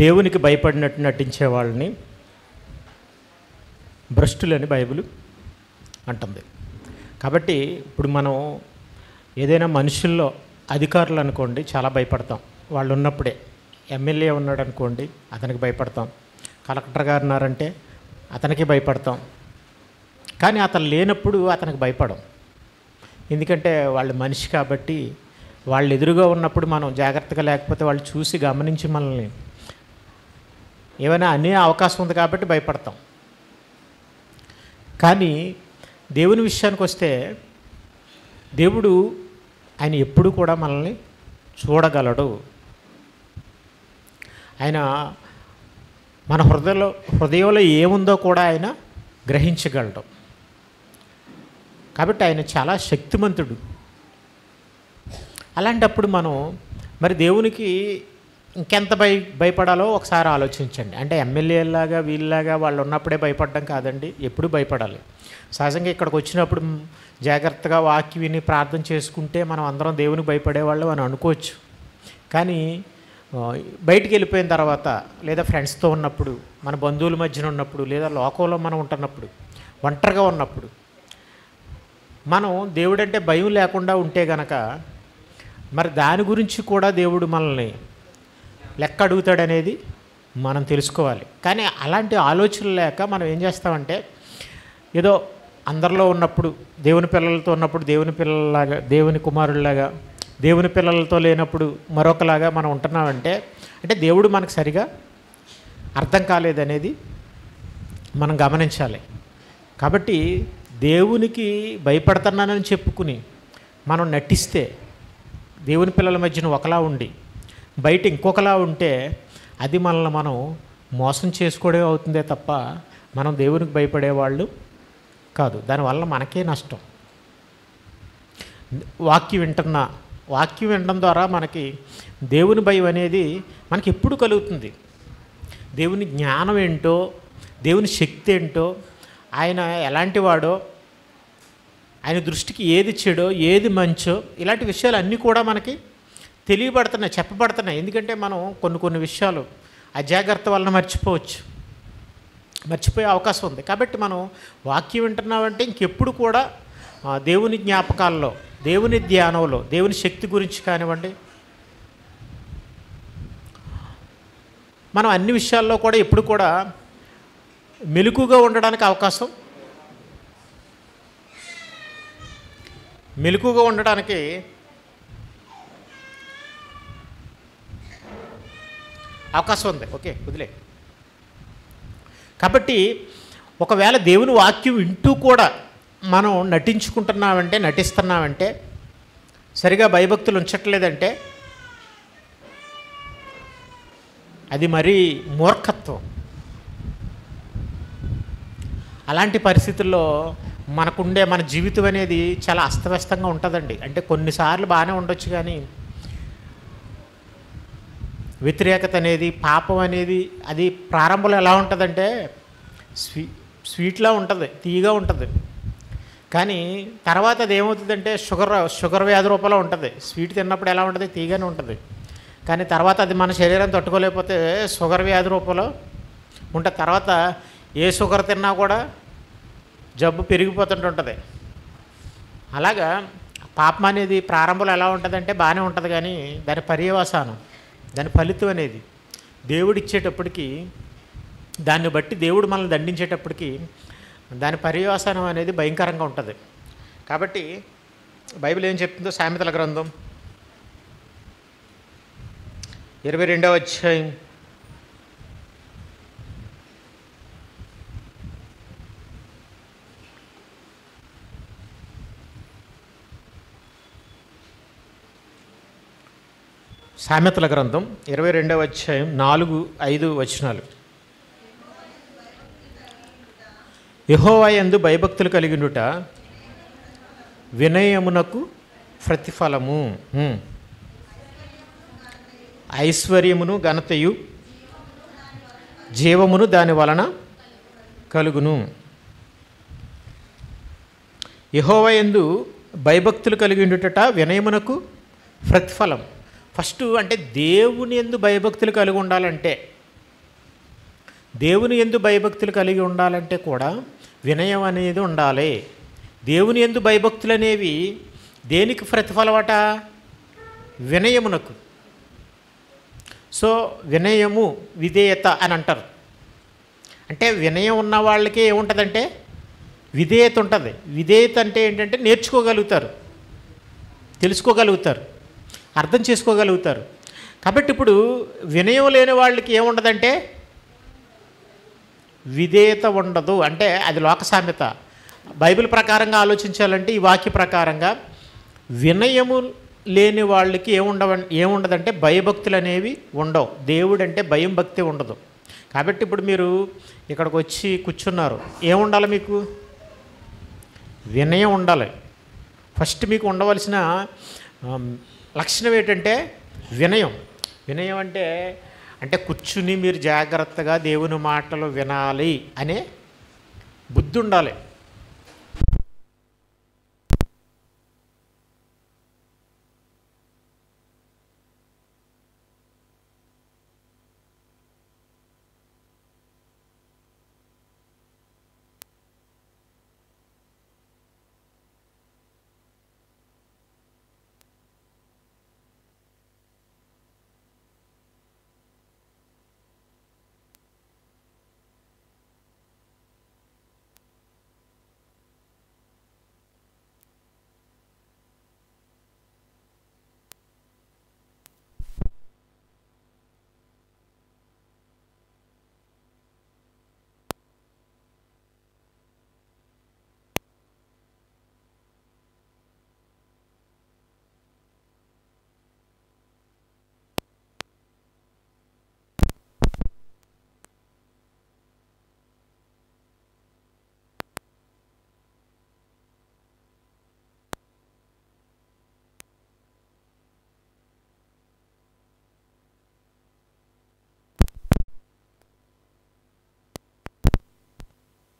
దేవునికి భయపడినట్టు నటించే వాళ్ళని భ్రష్టులని బైబిల్ అంటుంది. కాబట్టి ఇప్పుడు మనం ఏదైనా మనుషుల్లో అధికారులు అనుకోండి చాలా భయపడతాం. వాళ్ళు ఉన్నప్పుడే ఎమ్మెల్యే ఉన్నాడు అనుకోండి అతనికి భయపడతాం, కలెక్టర్ గారు ఉన్నారంటే అతనికి భయపడతాం. కానీ అతను లేనప్పుడు అతనికి భయపడం. ఎందుకంటే వాళ్ళు మనిషి కాబట్టి వాళ్ళు ఎదురుగా ఉన్నప్పుడు మనం జాగ్రత్తగా లేకపోతే వాళ్ళు చూసి గమనించి మనల్ని ఏమైనా అనే అవకాశం ఉంది కాబట్టి భయపడతాం. కానీ దేవుని విషయానికి వస్తే దేవుడు ఆయన ఎప్పుడు కూడా మనల్ని చూడగలడు. ఆయన మన హృదయంలో ఏముందో కూడా ఆయన గ్రహించగలడు. కాబట్టి ఆయన చాలా శక్తిమంతుడు. అలాంటప్పుడు మనం మరి దేవునికి ఇంకెంత భయపడాలో ఒకసారి ఆలోచించండి. అంటే ఎమ్మెల్యేలాగా వీళ్ళలాగా వాళ్ళు ఉన్నప్పుడే భయపడడం కాదండి, ఎప్పుడు భయపడాలి. సహజంగా ఇక్కడికి వచ్చినప్పుడు జాగ్రత్తగా వాక్యం విని ప్రార్థన చేసుకుంటే మనం అందరం దేవునికి భయపడేవాళ్ళు అని అనుకోవచ్చు. కానీ బయటికి వెళ్ళిపోయిన తర్వాత లేదా ఫ్రెండ్స్తో ఉన్నప్పుడు, మన బంధువుల మధ్యన ఉన్నప్పుడు, లేదా లోకంలో మనం ఉంటున్నప్పుడు, ఒంటరిగా ఉన్నప్పుడు మనం దేవుడంటే భయం లేకుండా ఉంటే గనక మరి దాని గురించి కూడా దేవుడు మనల్ని లెక్క అడుగుతాడనేది మనం తెలుసుకోవాలి. కానీ అలాంటి ఆలోచనలు లేక మనం ఏం చేస్తామంటే ఏదో అందరిలో ఉన్నప్పుడు దేవుని పిల్లలతో ఉన్నప్పుడు దేవుని పిల్లలాగా, దేవుని కుమారుల్లాగా, దేవుని పిల్లలతో లేనప్పుడు మరొకలాగా మనం ఉంటున్నామంటే అంటే దేవుడు మనకు సరిగా అర్థం కాలేదనేది మనం గమనించాలి. కాబట్టి దేవునికి భయపడుతున్నానని చెప్పుకుని మనం నటిస్తే దేవుని పిల్లల మధ్యన ఒకలా ఉండి బయట ఇంకొకలా ఉంటే అది మనల్ని మనం మోసం చేసుకోవడమే అవుతుందే తప్ప మనం దేవునికి భయపడేవాళ్ళు కాదు. దానివల్ల మనకే నష్టం. వాక్యం వినడం ద్వారా మనకి దేవుని భయం అనేది మనకి ఎప్పుడు కలుగుతుంది. దేవుని జ్ఞానం ఏంటో, దేవుని శక్తి ఏంటో, ఆయన ఎలాంటి వాడో, ఆయన దృష్టికి ఏది చెడో ఏది మంచో ఇలాంటి విషయాలు అన్నీ కూడా మనకి తెలియబడుతున్నాయి, చెప్పబడుతున్నాయి. ఎందుకంటే మనం కొన్ని విషయాలు అజాగ్రత్త వలన మర్చిపోయే అవకాశం ఉంది. కాబట్టి మనం వాక్యం వింటున్నామంటే ఇంకెప్పుడు కూడా దేవుని జ్ఞాపకాల్లో, దేవుని ధ్యానంలో, దేవుని శక్తి గురించి కానివ్వండి, మనం అన్ని విషయాల్లో కూడా ఎప్పుడు కూడా మెలకుగా ఉండడానికి అవకాశం ఉంది. ఓకే, వదిలే. కాబట్టి ఒకవేళ దేవుని వాక్యం వింటూ కూడా మనం నటిస్తున్నామంటే సరిగా భయభక్తులు ఉంచట్లేదంటే అది మరీ మూర్ఖత్వం. అలాంటి పరిస్థితుల్లో మన జీవితం అనేది చాలా అస్తవ్యస్తంగా ఉంటుందండి. అంటే కొన్నిసార్లు బాగానే ఉండొచ్చు, కానీ వ్యతిరేకత అనేది, పాపం అనేది అది ప్రారంభంలో ఎలా ఉంటుందంటే స్వీట్లా ఉంటుంది, తీయగా ఉంటుంది. కానీ తర్వాత అది ఏమవుతుందంటే షుగర్ వ్యాధి రూపంలో ఉంటుంది. స్వీట్ తిన్నప్పుడు ఎలా ఉంటుంది, తీయగానే ఉంటుంది. కానీ తర్వాత అది మన శరీరం తట్టుకోలేకపోతే షుగర్ వ్యాధి రూపంలో ఉంటుంది. తర్వాత ఏ షుగర్ తిన్నా కూడా జబ్బు పెరిగిపోతుంటుంది. అలాగా పాపం అనేది ప్రారంభంలో ఎలా ఉంటుందంటే బాగానే ఉంటుంది, కానీ దాని పర్యవసానం, దాని ఫలితం అనేది దేవుడు ఇచ్చేటప్పటికి, దాన్ని బట్టి దేవుడు మనల్ని దండించేటప్పటికి దాని పర్యవసానం అనేది భయంకరంగా ఉంటుంది. కాబట్టి బైబిల్ ఏం చెప్తుందో సామెతల గ్రంథం 22వ అధ్యాయం 22వ అధ్యాయం 4-5 వచనాలు. యెహోవా యందు భయభక్తులు కలిగినుట వినయమునకు ప్రతిఫలము, ఐశ్వర్యమును ఘనతయు జీవమును దాని వలన కలుగును. యెహోవా యందు భయభక్తులు కలిగినుట వినయమునకు ప్రతిఫలం. ఫస్ట్ అంటే దేవుని యందు భయభక్తులు కలిగి ఉండాలంటే దేవుని యందు భయభక్తులు కలిగి ఉండాలంటే కూడా వినయం అనేది ఉండాలి. దేవుని యందు భయభక్తులు అనేవి దేనికి ప్రతిఫలమట? వినయమునకు. సో వినయము విధేయత అని అంటారు. అంటే వినయం ఉన్న వాళ్ళకి ఏముంటుందంటే విధేయత ఉంటుంది. విధేయత అంటే ఏంటంటే నేర్చుకోగలుగుతారు, తెలుసుకోగలుగుతారు, అర్థం చేసుకోగలుగుతారు. కాబట్టి ఇప్పుడు వినయం లేని వాళ్ళకి ఏముండదంటే విధేయత ఉండదు. అంటే అది లోక సామెత. బైబిల్ ప్రకారంగా ఆలోచించాలంటే ఈ వాక్య ప్రకారంగా వినయము లేని వాళ్ళకి ఏముండదంటే భయభక్తులు అనేవి ఉండవు. దేవుడు అంటే భయం భక్తి ఉండదు. కాబట్టి ఇప్పుడు మీరు ఇక్కడికి వచ్చి కూర్చున్నారు, ఏముండాలి? మీకు వినయం ఉండాలి. ఫస్ట్ మీకు ఉండవలసిన లక్షణం ఏంటంటే వినయం. వినయం అంటే కూర్చుని మీరు జాగ్రత్తగా దేవుని మాటలు వినాలి అనే బుద్ధి ఉండాలి.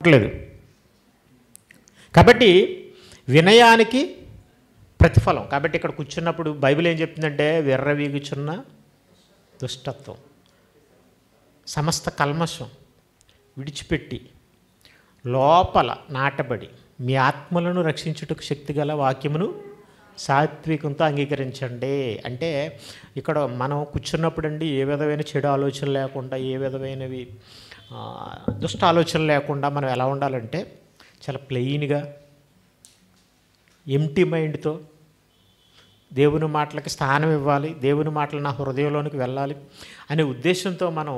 లేదు. కాబట్టి వినయానికి ప్రతిఫలం. కాబట్టి ఇక్కడ కూర్చున్నప్పుడు బైబిల్ ఏం చెప్తుందంటే విర్రవీగుచున్న దుష్టత్వం, సమస్త కల్మషం విడిచిపెట్టి లోపల నాటబడి మీ ఆత్మలను రక్షించుటకు శక్తిగల వాక్యమును సాత్వికంతో అంగీకరించండి. అంటే ఇక్కడ మనం కూర్చున్నప్పుడు అండి ఏ విధమైన చెడు ఆలోచన లేకుండా, ఏ విధమైనవి దుష్ట ఆలోచన లేకుండా మనం ఎలా ఉండాలంటే చాలా ప్లెయిన్గా ఎంటీ మైండ్తో దేవుని మాటలకి స్థానం ఇవ్వాలి, దేవుని మాటలు నా హృదయంలోనికి వెళ్ళాలి అనే ఉద్దేశంతో మనం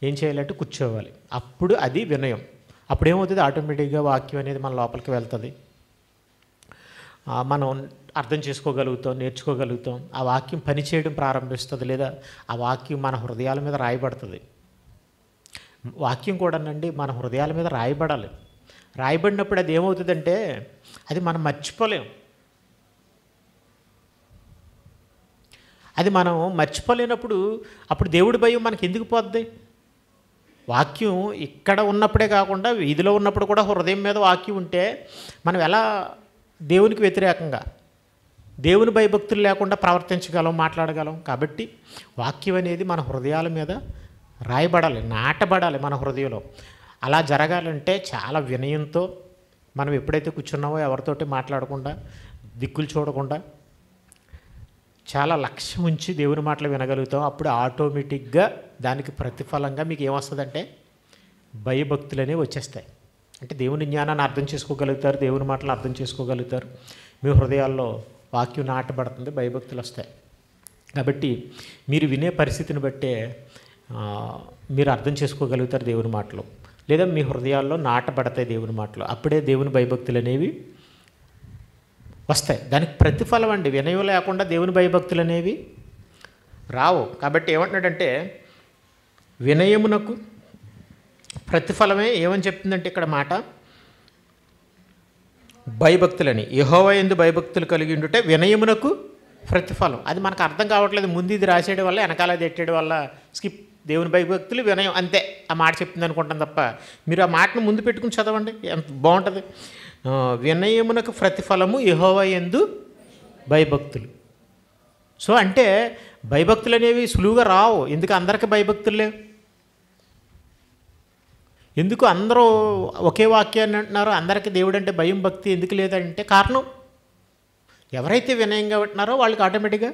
ఏం చేయాలంటే కూర్చోవాలి. అప్పుడు అది వినయం. అప్పుడు ఏమవుతుంది? ఆటోమేటిక్గా వాక్యం అనేది మన లోపలికి వెళ్తుంది. మనం అర్థం చేసుకోగలుగుతాం, నేర్చుకోగలుగుతాం. ఆ వాక్యం పనిచేయడం ప్రారంభిస్తుంది, లేదా ఆ వాక్యం మన హృదయాల మీద రాయబడుతుంది. వాక్యం కూడానండి మన హృదయాల మీద రాయబడాలి. రాయబడినప్పుడు అది ఏమవుతుందంటే అది మనం మర్చిపోలేం. అది మనం మర్చిపోలేనప్పుడు అప్పుడు దేవుడి భయం మనకి ఎందుకు పోద్ది? వాక్యం ఇక్కడ ఉన్నప్పుడే కాకుండా వీధిలో ఉన్నప్పుడు కూడా హృదయం మీద వాక్యం ఉంటే మనం ఎలా దేవునికి వ్యతిరేకంగా దేవుని భయభక్తులు లేకుండా ప్రవర్తించగలం, మాట్లాడగలం. కాబట్టి వాక్యం అనేది మన హృదయాల మీద రాయబడాలి, నాటబడాలి మన హృదయంలో. అలా జరగాలంటే చాలా వినయంతో మనం ఎప్పుడైతే కూర్చున్నామో ఎవరితోటి మాట్లాడకుండా, దిక్కులు చూడకుండా చాలా లక్ష్యం ఉంచి దేవుని మాటలు వినగలుగుతాం. అప్పుడు ఆటోమేటిక్గా దానికి ప్రతిఫలంగా మీకు ఏమొస్తుందంటే భయభక్తులు అనేవి వచ్చేస్తాయి. అంటే దేవుని జ్ఞానాన్ని అర్థం చేసుకోగలుగుతారు, దేవుని మాటలు అర్థం చేసుకోగలుగుతారు. మీ హృదయాల్లో వాక్యం నాటబడుతుంది, భయభక్తులు వస్తాయి. కాబట్టి మీరు వినే పరిస్థితిని బట్టే మీరు అర్థం చేసుకోగలుగుతారు దేవుని మాటలు, లేదా మీ హృదయాల్లో నాటబడతాయి దేవుని మాటలు. అప్పుడే దేవుని భయభక్తులు అనేవి వస్తాయి. దానికి ప్రతిఫలం అండి. వినయం లేకుండా దేవుని భయభక్తులు అనేవి రావు. కాబట్టి ఏమంటున్నాడంటే వినయమునకు ప్రతిఫలమే ఏమని చెప్తుందంటే ఇక్కడ మాట భయభక్తులని. యెహోవా యందు భయభక్తులు కలిగి ఉండుటే వినయమునకు ప్రతిఫలం. అది మనకు అర్థం కావట్లేదు. ముందు ఇది రాసేయడం వల్ల, వెనకాల అది ఎట్టేయడం వల్ల స్కిప్. దేవుని భయభక్తులు వినయం అంతే ఆ మాట చెప్తుంది అనుకుంటాం తప్ప మీరు ఆ మాటను ముందు పెట్టుకుని చదవండి, ఎంత బాగుంటుంది. వినయమునకు ప్రతిఫలము యెహోవా యందు భయభక్తులు. సో అంటే భయభక్తులు అనేవి సులువుగా రావు. ఎందుకు? అందరికీ భయభక్తులు లేవు. ఎందుకు అందరూ ఒకే వాక్యాన్ని అంటున్నారు, అందరికీ దేవుడు అంటే భయం భక్తి ఎందుకు లేదంటే కారణం, ఎవరైతే వినయంగా వింటున్నారో వాళ్ళకి ఆటోమేటిక్గా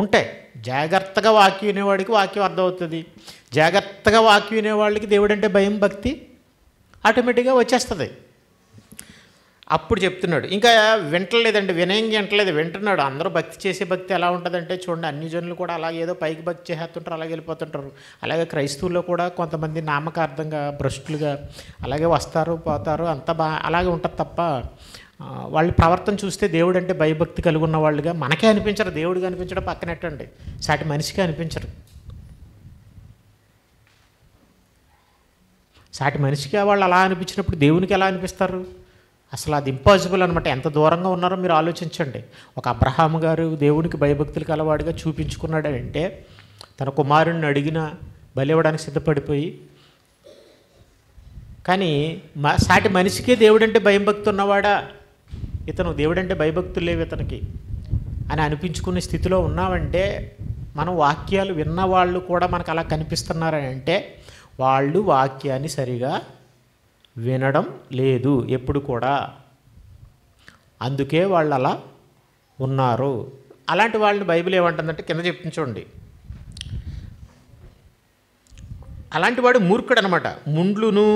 ఉంటాయి. జాగ్రత్తగా వాక్యం వినేవాడికి వాక్యం అర్థమవుతుంది, జాగ్రత్తగా వాక్యం వినేవాళ్ళకి దేవుడు అంటే భయం భక్తి ఆటోమేటిక్గా వచ్చేస్తుంది. అప్పుడు చెప్తున్నాడు, ఇంకా వింటలేదండి, వినయంగా వింటలేదు, వింటున్నాడు. అందరూ భక్తి చేసే భక్తి ఎలా ఉంటుందంటే చూడండి, అన్ని జనులు కూడా అలాగే ఏదో పైకి భక్తి చేస్తుంటారు, అలాగే వెళ్ళిపోతుంటారు. అలాగే క్రైస్తవుల్లో కూడా కొంతమంది నామకార్థంగా భ్రష్టులుగా అలాగే వస్తారు పోతారు, అంతా అలాగే ఉంటుంది తప్ప వాళ్ళ ప్రవర్తన చూస్తే దేవుడు అంటే భయభక్తి కలిగి ఉన్న వాళ్ళుగా మనకే అనిపించరు. దేవుడికి అనిపించడం పక్కనెట్టండి, సాటి మనిషికి అనిపించరు. సాటి మనిషికి వాళ్ళు అలా అనిపించినప్పుడు దేవునికి ఎలా అనిపిస్తారు? అసలు అది ఇంపాసిబుల్ అనమాట. ఎంత దూరంగా ఉన్నారో మీరు ఆలోచించండి. ఒక అబ్రహాము గారు దేవునికి భయభక్తులు కలవాడిగా చూపించుకున్నాడంటే తన కుమారుడిని అడిగిన బలివ్వడానికి సిద్ధపడిపోయి, కానీ సాటి మనిషికే దేవుడంటే భయం భక్తి ఉన్నవాడా ఇతను, దేవుడంటే భయభక్తులు లేవు ఇతనికి అని అనిపించుకునే స్థితిలో ఉన్నామంటే, మనం వాక్యాలు విన్నవాళ్ళు కూడా మనకు అలా కనిపిస్తున్నారని అంటే వాళ్ళు వాక్యాన్ని సరిగా వినడం లేదు ఎప్పుడు కూడా, అందుకే వాళ్ళు అలా ఉన్నారు. అలాంటి వాళ్ళని బైబిల్ ఏమంటుందంటే కింద చెప్తుంది చూడండి, అలాంటి వాడు మూర్ఖుడు అనమాట. ముండ్లును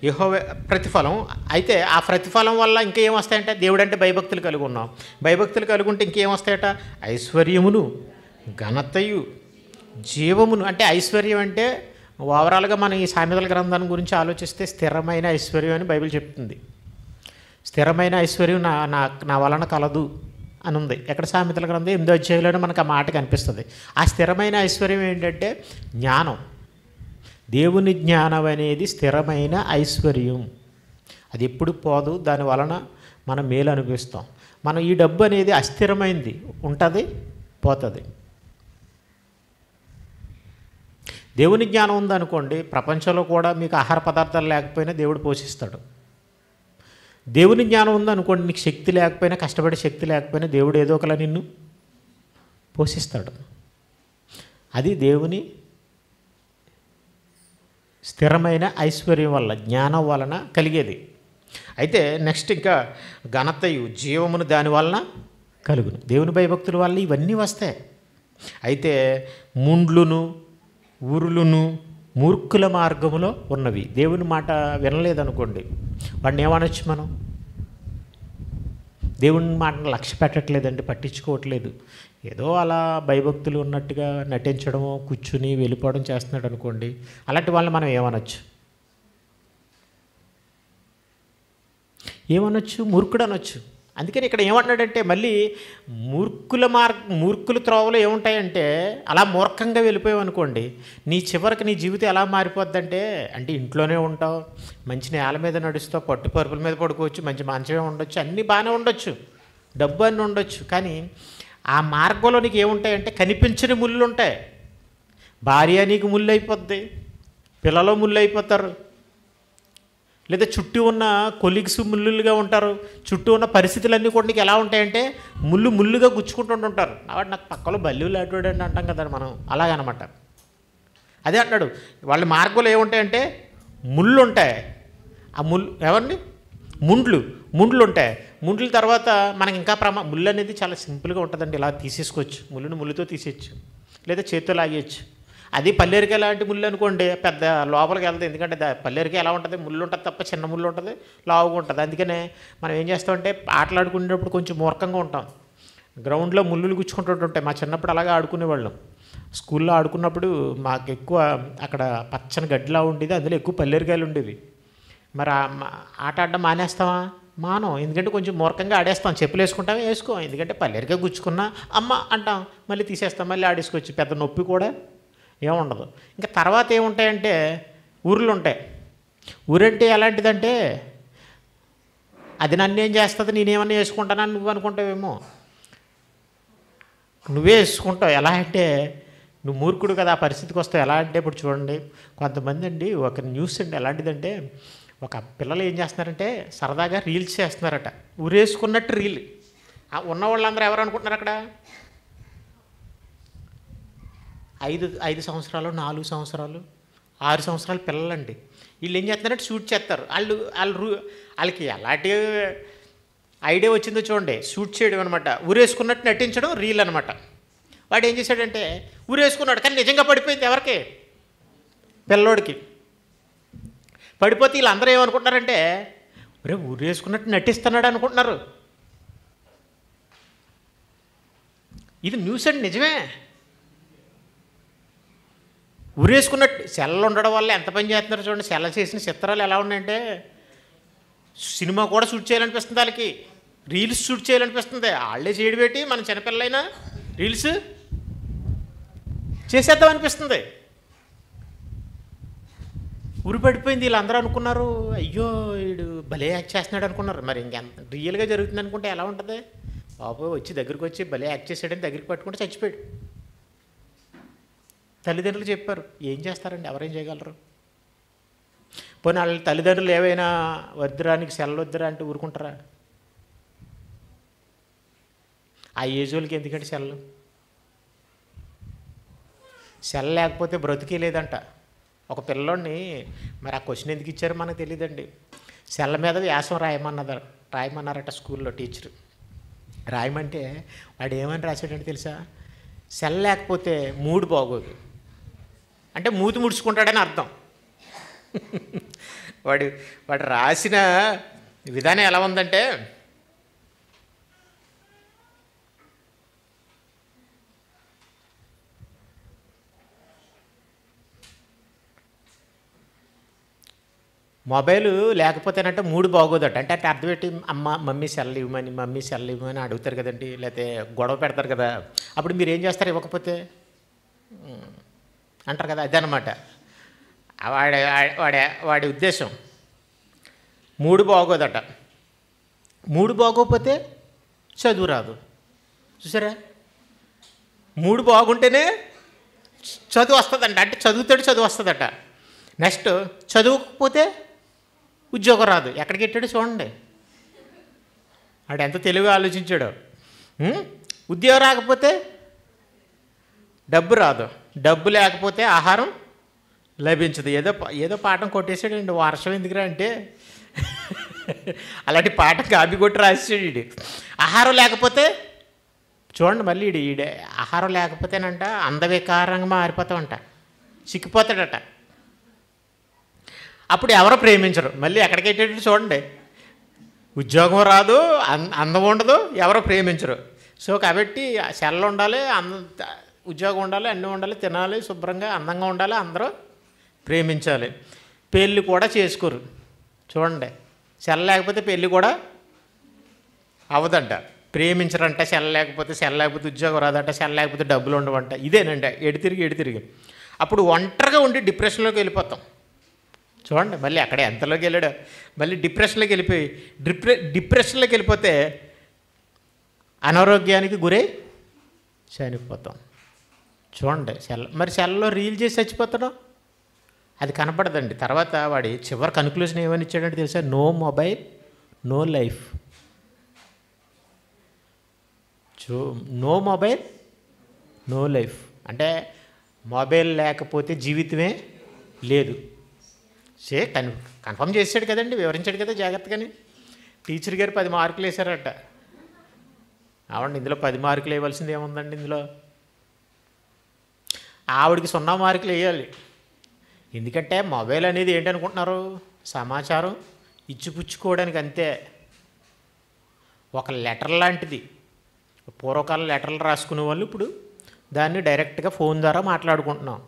యెహోవా ప్రతిఫలం. అయితే ఆ ప్రతిఫలం వల్ల ఇంకేం వస్తాయంటే దేవుడంటే భయభక్తులు కలిగి ఉన్నాం, భయభక్తులు కలిగి ఉంటే ఇంకేం వస్తాయట? ఐశ్వర్యమును ఘనతయు జీవమును. అంటే ఐశ్వర్యం అంటే ఓవరాల్గా మనం ఈ సామెతల గ్రంథాన్ని గురించి ఆలోచిస్తే స్థిరమైన ఐశ్వర్యం అని బైబిల్ చెప్తుంది. స్థిరమైన ఐశ్వర్యం నా వలన కలదు అని ఉంది. ఎక్కడ? సామెతల గ్రంథం 8వ అధ్యాయంలోనే మనకు ఆ మాట కనిపిస్తుంది. ఆ స్థిరమైన ఐశ్వర్యం ఏంటంటే జ్ఞానం. దేవుని జ్ఞానం అనేది స్థిరమైన ఐశ్వర్యం, అది ఎప్పుడు పోదు, దాని వలన మనం మేలు అనిపిస్తాం. మనం ఈ డబ్బు అనేది అస్థిరమైంది, ఉంటుంది పోతుంది. దేవుని జ్ఞానం ఉందనుకోండి, ప్రపంచంలో కూడా మీకు ఆహార పదార్థాలు లేకపోయినా దేవుడు పోషిస్తాడు. దేవుని జ్ఞానం ఉందనుకోండి, నీకు శక్తి లేకపోయినా, కష్టపడే శక్తి లేకపోయినా దేవుడు ఏదో ఒకలా నిన్ను పోషిస్తాడు. అది దేవుని స్థిరమైన ఐశ్వర్యం వల్ల, జ్ఞానం వలన కలిగేది. అయితే నెక్స్ట్ ఇంకా ఘనతయు జీవమును దాని వలన కలుగును. దేవుని భయభక్తుల వల్ల ఇవన్నీ వస్తాయి. అయితే ముండ్లును ఊరులును మూర్ఖుల మార్గములో ఉన్నవి. దేవుని మాట వినలేదనుకోండి, వాడిని ఏమనొచ్చు మనం? దేవుని మాటను లక్ష్య పెట్టట్లేదండి, పట్టించుకోవట్లేదు, ఏదో అలా భయభక్తులు ఉన్నట్టుగా నటించడమో కూర్చుని వెళ్ళిపోవడం చేస్తున్నాడు అనుకోండి, అలాంటి వాళ్ళని మనం ఏమనొచ్చు? మూర్ఖుడు అనొచ్చు. అందుకని ఇక్కడ ఏమంటున్నాడంటే మళ్ళీ మూర్ఖుల త్రోవలో ఏముంటాయంటే, అలా మూర్ఖంగా వెళ్ళిపోయావు అనుకోండి, నీ చివరికి నీ జీవితం ఎలా మారిపోద్దంటే, అంటే ఇంట్లోనే ఉంటావు, మంచి నేల మీద నడుస్తావు, పట్టు పరుపుల మీద పడుకోవచ్చు, మంచి మంచమే ఉండొచ్చు, అన్నీ బాగానే ఉండొచ్చు, డబ్బు అన్నీ ఉండొచ్చు, కానీ ఆ మార్గంలో నీకు ఏముంటాయంటే కనిపించని ముళ్ళు ఉంటాయి. భార్య నీకు ముళ్ళు అయిపోద్ది, పిల్లలు ముళ్ళు అయిపోతారు, లేదా చుట్టూ ఉన్న కొలీగ్స్ ముళ్ళుగా ఉంటారు, చుట్టూ ఉన్న పరిస్థితులన్నీ కూడా నీకు ఎలా ఉంటాయంటే ముళ్ళుగా గుచ్చుకుంటుంటారు. కాబట్టి నాకు పక్కలో బల్లి లాంటివాడు అని అంటాం కదా మనం, అలాగనమాట. అదే అంటాడు, వాళ్ళ మార్గంలో ఏముంటాయంటే ముళ్ళు ఉంటాయి. ఆ ఎవరిని ముండ్లు ఉంటాయి. ముండ్ల తర్వాత మనకి ఇంకా ముళ్ళు అనేది చాలా సింపుల్గా ఉంటుందండి, ఇలా తీసేసుకోవచ్చు, ముళ్ళుతో తీసేయచ్చు, లేదా చేతితో లాగేయచ్చు. అది పల్లేరికాయ లాంటి ముళ్ళు అనుకోండి, పెద్ద లోపలికి వెళ్తుంది. ఎందుకంటే పల్లేరికాయ ఎలా ఉంటుంది, ముళ్ళు ఉంటుంది తప్ప చిన్న ముళ్ళు ఉంటుంది, లావుగా ఉంటుంది. అందుకనే మనం ఏం చేస్తామంటే ఆటలాడుకునేటప్పుడు కొంచెం మూర్ఖంగా ఉంటాం, గ్రౌండ్లో ముళ్ళు గుచ్చుకుంటుంటాయి. మా చిన్నప్పుడు అలాగే ఆడుకునేవాళ్ళం. స్కూల్లో ఆడుకున్నప్పుడు మాకు ఎక్కువ అక్కడ పచ్చని గడ్డిలా ఉండేది, అందులో ఎక్కువ పల్లేరికాయలు ఉండేవి. మరి ఆట ఆడడం మానేస్తామా? మానం. ఎందుకంటే కొంచెం మూర్ఖంగా ఆడేస్తాం, చెప్పులు వేసుకుంటాం, వేసుకోం. ఎందుకంటే పల్లెరిగా గుచ్చుకున్నా అమ్మ అంటాం, మళ్ళీ తీసేస్తాం, మళ్ళీ ఆడేసుకోవచ్చు, పెద్ద నొప్పి కూడా ఏముండదు. ఇంకా తర్వాత ఏముంటాయంటే ఊర్లు ఉంటాయి. ఊరంటే ఎలాంటిదంటే అది నన్ను ఏం చేస్తుంది, నేనేమన్నా వేసుకుంటానని నువ్వు అనుకుంటావేమో, నువ్వే వేసుకుంటావు. ఎలా అంటే నువ్వు మూర్ఖుడు కదా, ఆ పరిస్థితికి వస్తావు. ఎలా అంటే ఇప్పుడు చూడండి, కొంతమంది అండి, ఒక న్యూస్ అండి ఎలాంటిదంటే, ఒక పిల్లలు ఏం చేస్తున్నారంటే సరదాగా రీల్స్ చేస్తున్నారట, ఊరేసుకున్నట్టు రీల్. ఉన్న వాళ్ళందరూ ఎవరు అనుకుంటున్నారు అక్కడ? 5 సంవత్సరాలు, 4 సంవత్సరాలు, 6 సంవత్సరాల పిల్లలండి. వీళ్ళు ఏం చేస్తున్నారంటే షూట్ చేస్తారు. వాళ్ళకి ఎలాంటి ఐడియా వచ్చిందో చూడండి. షూట్ చేయడం అనమాట, ఊరేసుకున్నట్టు నటించడం రీల్ అనమాట. వాడు ఏం చేశాడంటే ఊరేసుకున్నాడు, కానీ నిజంగా పడిపోయింది ఎవరికి? పిల్లోడికి. పడిపోతే వీళ్ళందరూ ఏమనుకుంటున్నారంటే ఒరే ఊరేసుకున్నట్టు నటిస్తున్నాడు అనుకుంటున్నారు. ఇది న్యూస్ అండి, నిజమే. ఊరేసుకున్నట్టు సెల్ ఉండడం వల్ల ఎంత పని చేస్తున్నారు చూడండి. సెల్ చేసిన చిత్రాలు ఎలా ఉన్నాయంటే సినిమా కూడా షూట్ చేయాలనిపిస్తుంది వాళ్ళకి, రీల్స్ షూట్ చేయాలనిపిస్తుంది. వాళ్ళే చేయడం పెట్టి మన చిన్నపిల్లలైనా రీల్స్ చేసేద్దాం అనిపిస్తుంది. ఉరిపడిపోయింది. వీళ్ళందరూ అనుకున్నారు అయ్యో వీడు భలే యాక్ట్ చేస్తున్నాడు అనుకున్నారు. మరి ఇంకెంత రియల్గా జరుగుతుంది అనుకుంటే ఎలా ఉంటుంది? బాబు వచ్చి దగ్గరికి వచ్చి భలే యాక్ట్ చేసాడని దగ్గరికి పట్టుకుంటే చచ్చిపోయాడు. తల్లిదండ్రులు చెప్పారు, ఏం చేస్తారండి, ఎవరేం చేయగలరు? పోనీ వాళ్ళ తల్లిదండ్రులు ఏవైనా వద్దురా నీకు సెల్ వద్దురా అంటే ఊరుకుంటారా? ఆ ఏజ్ వాళ్ళకి ఎందుకంటే సెల్ లేకపోతే బ్రతికే లేదంట. ఒక పిల్లోడిని మరి ఆ క్వశ్చన్ ఎందుకు ఇచ్చారో మనకు తెలియదండి. సెల్ మీద వ్యాసం రాయమన్నారట స్కూల్లో టీచరు. రాయమంటే వాడు ఏమని రాశాడంటే తెలుసా? సెల్ లేకపోతే మూడ్ బాగోదు అంటే మూతి ముడుచుకుంటాడని అర్థం. వాడు రాసిన విధానం ఎలా ఉందంటే మొబైల్ లేకపోతేనంటే మూడు బాగోదట. అంటే అర్థం పెట్టి మమ్మీ సెల్ ఇవ్వమని అడుగుతారు కదండి, లేకపోతే గొడవ పెడతారు కదా. అప్పుడు మీరు ఏం చేస్తారు ఇవ్వకపోతే అంటారు కదా, అదనమాట వాడి ఉద్దేశం. మూడు బాగోదట. మూడు బాగోకపోతే చదువు రాదు. చూసారా, మూడు బాగుంటేనే చదువు వస్తుందంట. అంటే చదువు వస్తుందట. నెక్స్ట్ చదువుకపోతే ఉద్యోగం రాదు. ఎక్కడికి పెట్టాడు చూడండి, వాడు ఎంత తెలివిగా ఆలోచించాడు. ఉద్యోగం రాకపోతే డబ్బు రాదు, డబ్బు లేకపోతే ఆహారం లభించదు. ఏదో పాఠం కొట్టేసాడండి. వర్షం ఎందుకురా అంటే అలాంటి పాఠం కాపీ కొట్టి రాసాడు ఈడు. ఆహారం లేకపోతే చూడండి, మళ్ళీ ఈడే ఆహారం లేకపోతేనంట అందవికారంగా మారిపోతామంట, చిక్కిపోతాడట. అప్పుడు ఎవరో ప్రేమించరు. మళ్ళీ ఎక్కడికి వెళ్ళేటట్టు చూడండి, ఉద్యోగం రాదు, అందం ఉండదు, ఎవరో ప్రేమించరు. సో కాబట్టి సెల్ ఉండాలి, ఉద్యోగం ఉండాలి, అన్నీ ఉండాలి, తినాలి, శుభ్రంగా అందంగా ఉండాలి, అందరూ ప్రేమించాలి. పెళ్ళి కూడా చేసుకోరు చూడండి. సెల్ లేకపోతే పెళ్ళి కూడా అవ్వదంట. ప్రేమించరంట సెల్ లేకపోతే ఉద్యోగం రాదంట, సెల్ లేకపోతే డబ్బులు ఉండవంట. ఇదేనండి ఎడి తిరిగి అప్పుడు ఒంటరిగా ఉండి డిప్రెషన్లోకి వెళ్ళిపోతాం. చూడండి, మళ్ళీ అక్కడే ఎంతలోకి వెళ్ళాడు, మళ్ళీ డిప్రెషన్లోకి వెళ్ళిపోతే అనారోగ్యానికి గురై చనిపోతాం. చూడండి, సెల్లో రీల్ చేసి చచ్చిపోతాడు, అది కనపడదండి. తర్వాత వాడి చివరి కన్క్లూజన్ ఏమని ఇచ్చాడంటే తెలుసా? No mobile no life. No mobile no life అంటే మొబైల్ లేకపోతే జీవితమే లేదు. కన్ఫర్మ్ చేసాడు కదండి, వివరించాడు కదా జాగ్రత్తగాని. టీచర్ గారు 10 మార్కులు వేశారట. ఆవిడ ఇందులో 10 మార్కులు వేయవలసింది ఏముందండి? ఇందులో ఆవిడికి 0 మార్కులు వేయాలి. ఎందుకంటే మొబైల్ అనేది ఏంటనుకుంటున్నారు? సమాచారం ఇచ్చిపుచ్చుకోవడానికి అంతే. ఒక లెటర్ లాంటిది. పూర్వకాలం లెటర్లు రాసుకునే వాళ్ళు ఇప్పుడు దాన్ని డైరెక్ట్గా ఫోన్ ద్వారా మాట్లాడుకుంటున్నాం.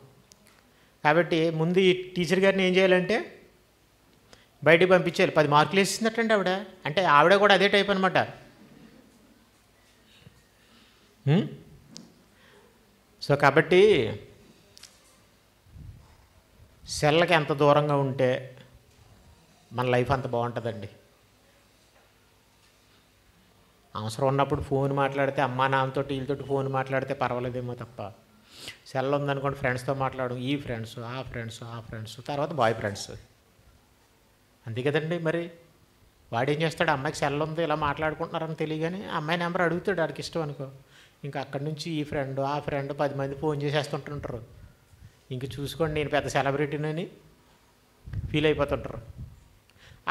కాబట్టి ముందు ఈ టీచర్ గారిని ఏం చేయాలంటే బయటికి పంపించేయాలి. 10 మార్కులు వేసిందటండి ఆవిడ. అంటే ఆవిడ కూడా అదే టైప్ అనమాట. సో కాబట్టి సెల్కి ఎంత దూరంగా ఉంటే మన లైఫ్ అంత బాగుంటుందండి. అవసరం ఉన్నప్పుడు ఫోన్ మాట్లాడితే అమ్మా నాన్నతో వీళ్ళతో ఫోన్ మాట్లాడితే పర్వాలేదేమో తప్ప, సెల్ ఉందనుకోండి ఫ్రెండ్స్తో మాట్లాడడం, ఈ ఫ్రెండ్స్ ఆ ఫ్రెండ్స్ తర్వాత బాయ్ ఫ్రెండ్స్, అంతే కదండి. మరి వాడేం చేస్తాడు? అమ్మాయికి సెల్ ఉంది ఇలా మాట్లాడుకుంటున్నారని తెలియగానే అమ్మాయి నెంబర్ అడుగుతాడు, వాడికి ఇష్టం అనుకో. ఇంకా అక్కడి నుంచి ఈ ఫ్రెండ్ ఆ ఫ్రెండ్ 10 మంది ఫోన్ చేసేస్తుంటుంటారు. ఇంక చూసుకోండి నేను పెద్ద సెలబ్రిటీనని ఫీల్ అయిపోతుంటారు.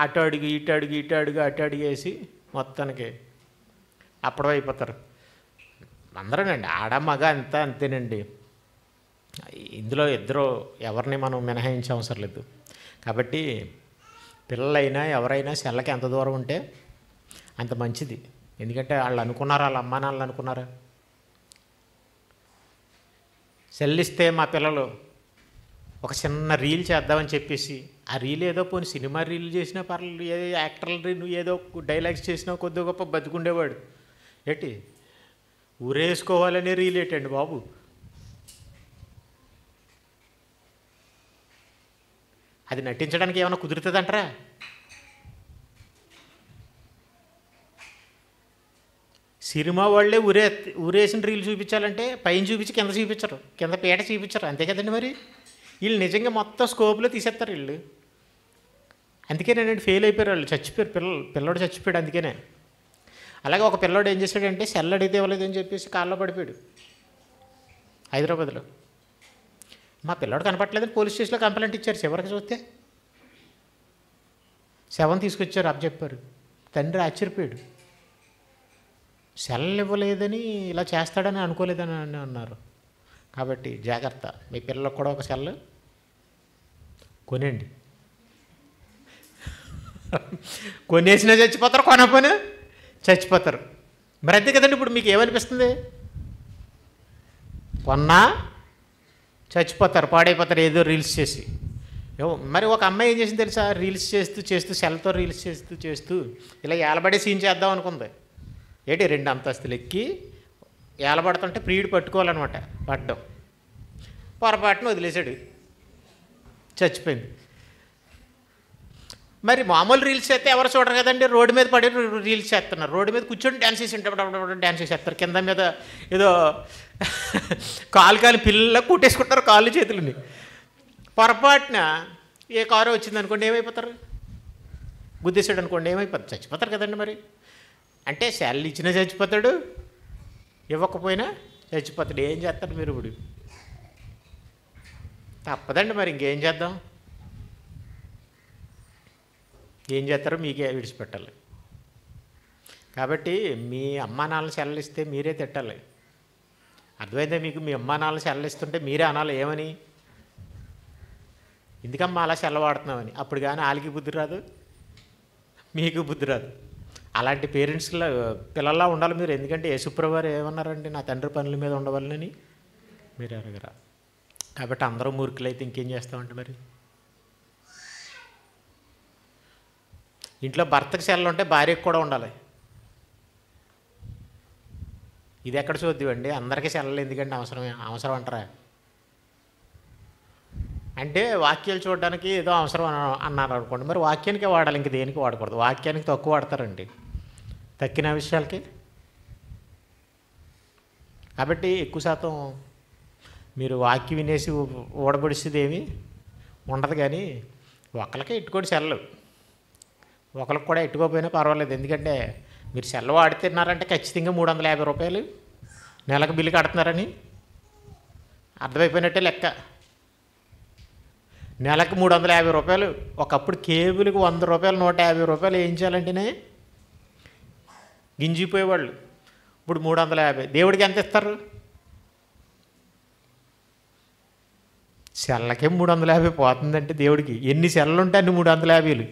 అటు అడుగు ఇటు అడుగు ఇటు అడుగు అటు అడుగు వేసి మొత్తానికి అప్పుడు అయిపోతారు. అందరూనండి, ఆడ మగ అంతా అంతేనండి. ఇందులో ఇద్దరు ఎవరిని మనం మినహాయించే అవసరం లేదు. కాబట్టి పిల్లలైనా ఎవరైనా సెల్లకి ఎంత దూరం ఉంటే అంత మంచిది. ఎందుకంటే వాళ్ళు అనుకున్నారా, వాళ్ళ అమ్మా నాన్నలు అనుకున్నారా? సెల్లిస్తే మా పిల్లలు ఒక చిన్న రీల్ చేద్దామని చెప్పేసి, ఆ రీల్ ఏదో పోనీ సినిమా రీల్ చేసినా పర్లేదు, ఏదో యాక్టర్ల రీల్ ఏదో డైలాగ్స్ చేసినా కొద్ది గొప్ప బతుకుండేవాడు. ఏంటి ఊరేసుకోవాలనే రీల్ ఏంటండి బాబు? అది నటించడానికి ఏమైనా కుదురుతుందంటారా? సినిమా వాళ్ళే ఊరేసిన రీల్ చూపించాలంటే పైన చూపించి కింద చూపించరు, కింద పీట చూపించరు, అంతే కదండి. మరి వీళ్ళు నిజంగా మొత్తం స్కోప్లో తీసేస్తారు వీళ్ళు. అందుకేనేనండి ఫెయిల్ అయిపోయారు వాళ్ళు, చచ్చిపోయారు. పిల్లోడు చచ్చిపోయాడు అందుకనే. అలాగే ఒక పిల్లోడు ఏం చేశాడంటే సెల్ అడిగితే ఇవ్వలేదని చెప్పేసి కాల్లో పడిపోయాడు హైదరాబాద్లో. మా పిల్లోడు కనపట్లేదని పోలీస్ స్టేషన్లో కంప్లైంట్ ఇచ్చారు. చివరికి చూస్తే శవం తీసుకొచ్చారు, అప్పచెప్పారు. తండ్రి ఆశ్చర్యపోయాడు. సెల్ ఇవ్వలేదని ఇలా చేస్తాడని అనుకోలేదని అన్నారు. కాబట్టి జాగ్రత్త, మీ పిల్లలకు కూడా ఒక సెల్ కొనండి. కొనేసినా చచ్చిపోతారు, కొనకపోయినా చచ్చిపోతారు. మరి అంతే కదండి. ఇప్పుడు మీకు ఏమనిపిస్తుంది? కొన్నా చచ్చిపోతారు, పాడైపోతారు ఏదో రీల్స్ చేసి. మరి ఒక అమ్మాయి ఏం చేసింది తెలుసా? రీల్స్ చేస్తూ చేస్తూ సెల్తో రీల్స్ చేస్తూ చేస్తూ ఇలా ఏలబడే సీన్ చేద్దాం అనుకుంది. ఏంటి 2 అంతస్తులు ఎక్కి ఏలబడుతుంటే ప్రియుడు పట్టుకోవాలన్నమాట. పడ్డం పొరపాటును వదిలేశాడు, చచ్చిపోయింది. మరి మామూలు రీల్స్ చేస్తే ఎవరు చూడరు కదండి. రోడ్డు మీద పడి రీల్స్ చేస్తున్నారు, రోడ్డు మీద కూర్చొని డ్యాన్స్ చేసి డ్యాన్స్ చేసేస్తారు. కింద మీద ఏదో కాలు పిల్లల కుట్టేసుకుంటారు కాళ్ళు చేతులని. పొరపాటున ఏ కారు వచ్చింది అనుకోండి ఏమైపోతారు? గుద్దేశాడు అనుకోండి ఏమైపోతారు? చచ్చిపోతారు కదండి. మరి అంటే సెల్ ఇచ్చినా చచ్చిపోతాడు, ఇవ్వకపోయినా చచ్చిపోతాడు. ఏం చేస్తాడు మీరు ఇప్పుడు? తప్పదండి. మరి ఇంకేం చేద్దాం? ఏం చేస్తారో మీకే విడిచిపెట్టాలి. కాబట్టి మీ అమ్మా నాన్నలు సెల్లిస్తే మీరే తిట్టాలి. అర్థమైందా మీకు? మీ అమ్మా నాన్నలు సెల్లిస్తుంటే మీరే అనాలి ఏమని, ఎందుకమ్మా అలా సెల్ల వాడుతున్నామని. అప్పుడు కానీ వాళ్ళకి బుద్ధి రాదు, మీకు బుద్ధి రాదు. అలాంటి పేరెంట్స్లో పిల్లల్లా ఉండాలి మీరు. ఎందుకంటే యేసుప్రభువు వారు ఏమన్నారండి? నా తండ్రి పనుల మీద ఉండవాలని మీరు అడగరా. కాబట్టి అందరూ మూర్ఖులైతే ఇంకేం చేస్తామంటే మరి ఇంట్లో భర్తకు సెల్లు ఉంటే భార్యకు కూడా ఉండాలి. ఇది ఎక్కడ చూద్దామండి? అందరికీ సెల్లలు ఎందుకంటే అవసరం అంటారా? అంటే వాక్యాలు చూడడానికి ఏదో అవసరం అన్నారు అనుకోండి, మరి వాక్యానికే వాడాలి, ఇంక దేనికి వాడకూడదు. వాక్యానికి తక్కువ వాడతారండి, తక్కిన విషయాలకి. కాబట్టి ఎక్కువ శాతం మీరు వాక్యం వినేసి ఊడబడిసేది ఏమీ ఉండదు. కానీ ఒకళ్ళకే ఎట్టుకోండి సెల్లు, ఒకరికి కూడా ఎట్టుకోకపోయినా పర్వాలేదు. ఎందుకంటే మీరు సెల్ వాడుతున్నారంటే ఖచ్చితంగా 350 రూపాయలు నెలకు బిల్లు కడుతున్నారని అర్థమైపోయినట్టే లెక్క. నెలకు 350 రూపాయలు. ఒకప్పుడు కేబుల్కి 100 రూపాయలు 150 రూపాయలు వేయించాలంటేనే గింజిపోయేవాళ్ళు. ఇప్పుడు 350. దేవుడికి ఎంత ఇస్తారు? సెల్లకే 350 పోతుందంటే దేవుడికి ఎన్ని సెల్లు ఉంటాయి? అన్ని 350.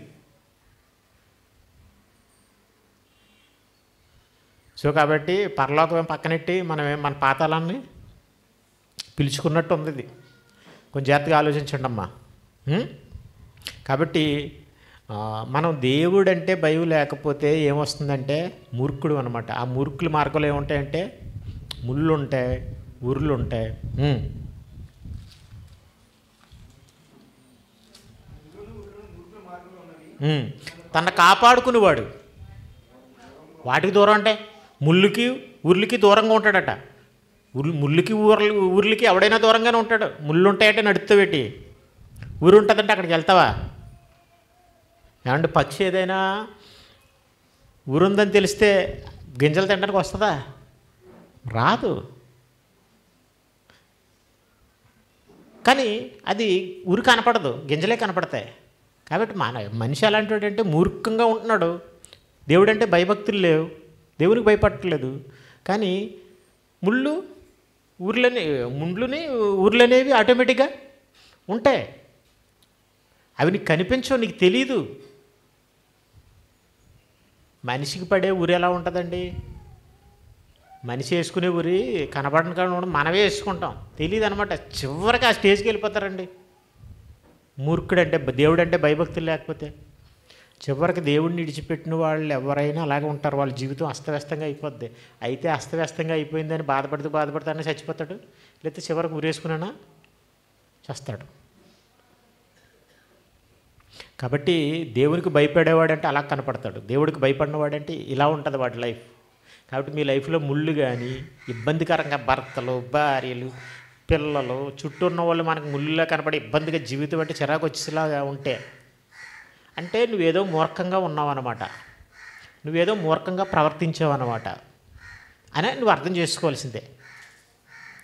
సో కాబట్టి పరలోకం పక్కనెట్టి మన పాతాళాన్ని పిలుచుకున్నట్టు ఉంది. ఇది కొంచెం జాగ్రత్తగా ఆలోచించండి అమ్మా. కాబట్టి మనం దేవుడు అంటే భయం లేకపోతే ఏమొస్తుందంటే మూర్ఖుడు అనమాట. ఆ మూర్ఖుల మార్గంలో ఏముంటాయంటే ముళ్ళు ఉంటాయి, ఉరులు ఉంటాయి. తన కాపాడుకునేవాడు వాటికి దూరం అంటే ముళ్ళుకి ఉర్లకి దూరంగా ఉంటాడట. ముళ్ళుకి ఊర్లకి ఎవడైనా దూరంగానే ఉంటాడు. ముళ్ళు ఉంటాయంటే నడుస్తావేటి? ఊరు ఉంటుందంటే అక్కడికి వెళ్తావా? ఏమంటే పక్షి ఏదైనా ఊరుందని తెలిస్తే గింజలు తినడానికి వస్తుందా? రాదు. కానీ అది ఉరి కనపడదు, గింజలే కనపడతాయి. కాబట్టి మనిషి ఎలాంటి వాడంటే మూర్ఖంగా ఉంటున్నాడు. దేవుడంటే భయభక్తులు లేవు, దేవునికి భయపడట్లేదు. కానీ ముండ్లుని ఊర్లనేవి ఆటోమేటిక్గా ఉంటాయి. అవి నీకు కనిపించవు, నీకు తెలీదు. మనిషికి పడే ఊరి ఎలా ఉంటుందండి? మనిషి వేసుకునే ఊరి కనపడని కాకుండా మనమే వేసుకుంటాం, తెలియదు అనమాట. చివరికి ఆ స్టేజ్కి వెళ్ళిపోతారండి మూర్ఖుడు అంటే. దేవుడు అంటే భయభక్తులు లేకపోతే చివరికి దేవుడిని విడిచిపెట్టిన వాళ్ళు ఎవరైనా అలాగే ఉంటారు. వాళ్ళ జీవితం అస్తవ్యస్తంగా అయిపోద్ది. అయితే అస్తవ్యస్తంగా అయిపోయిందని బాధపడుతూనే చచ్చిపోతాడు, లేకపోతే చివరికి ఊరేసుకున్నా చేస్తాడు. కాబట్టి దేవునికి భయపడేవాడంటే అలా కనపడతాడు, దేవుడికి భయపడినవాడంటే ఇలా ఉంటుంది వాడి లైఫ్. కాబట్టి మీ లైఫ్లో ముళ్ళు కానీ ఇబ్బందికరంగా భర్తలు, భార్యలు, పిల్లలు, చుట్టూ ఉన్న వాళ్ళు మనకు ముళ్ళులా కనపడి ఇబ్బందిగా జీవితం అంటే చిరాకు వచ్చేలాగా ఉంటే అంటే నువ్వేదో మూర్ఖంగా ఉన్నావన్నమాట, నువ్వేదో మూర్ఖంగా ప్రవర్తించావన్నమాట అని నువ్వు అర్థం చేసుకోవాల్సిందే.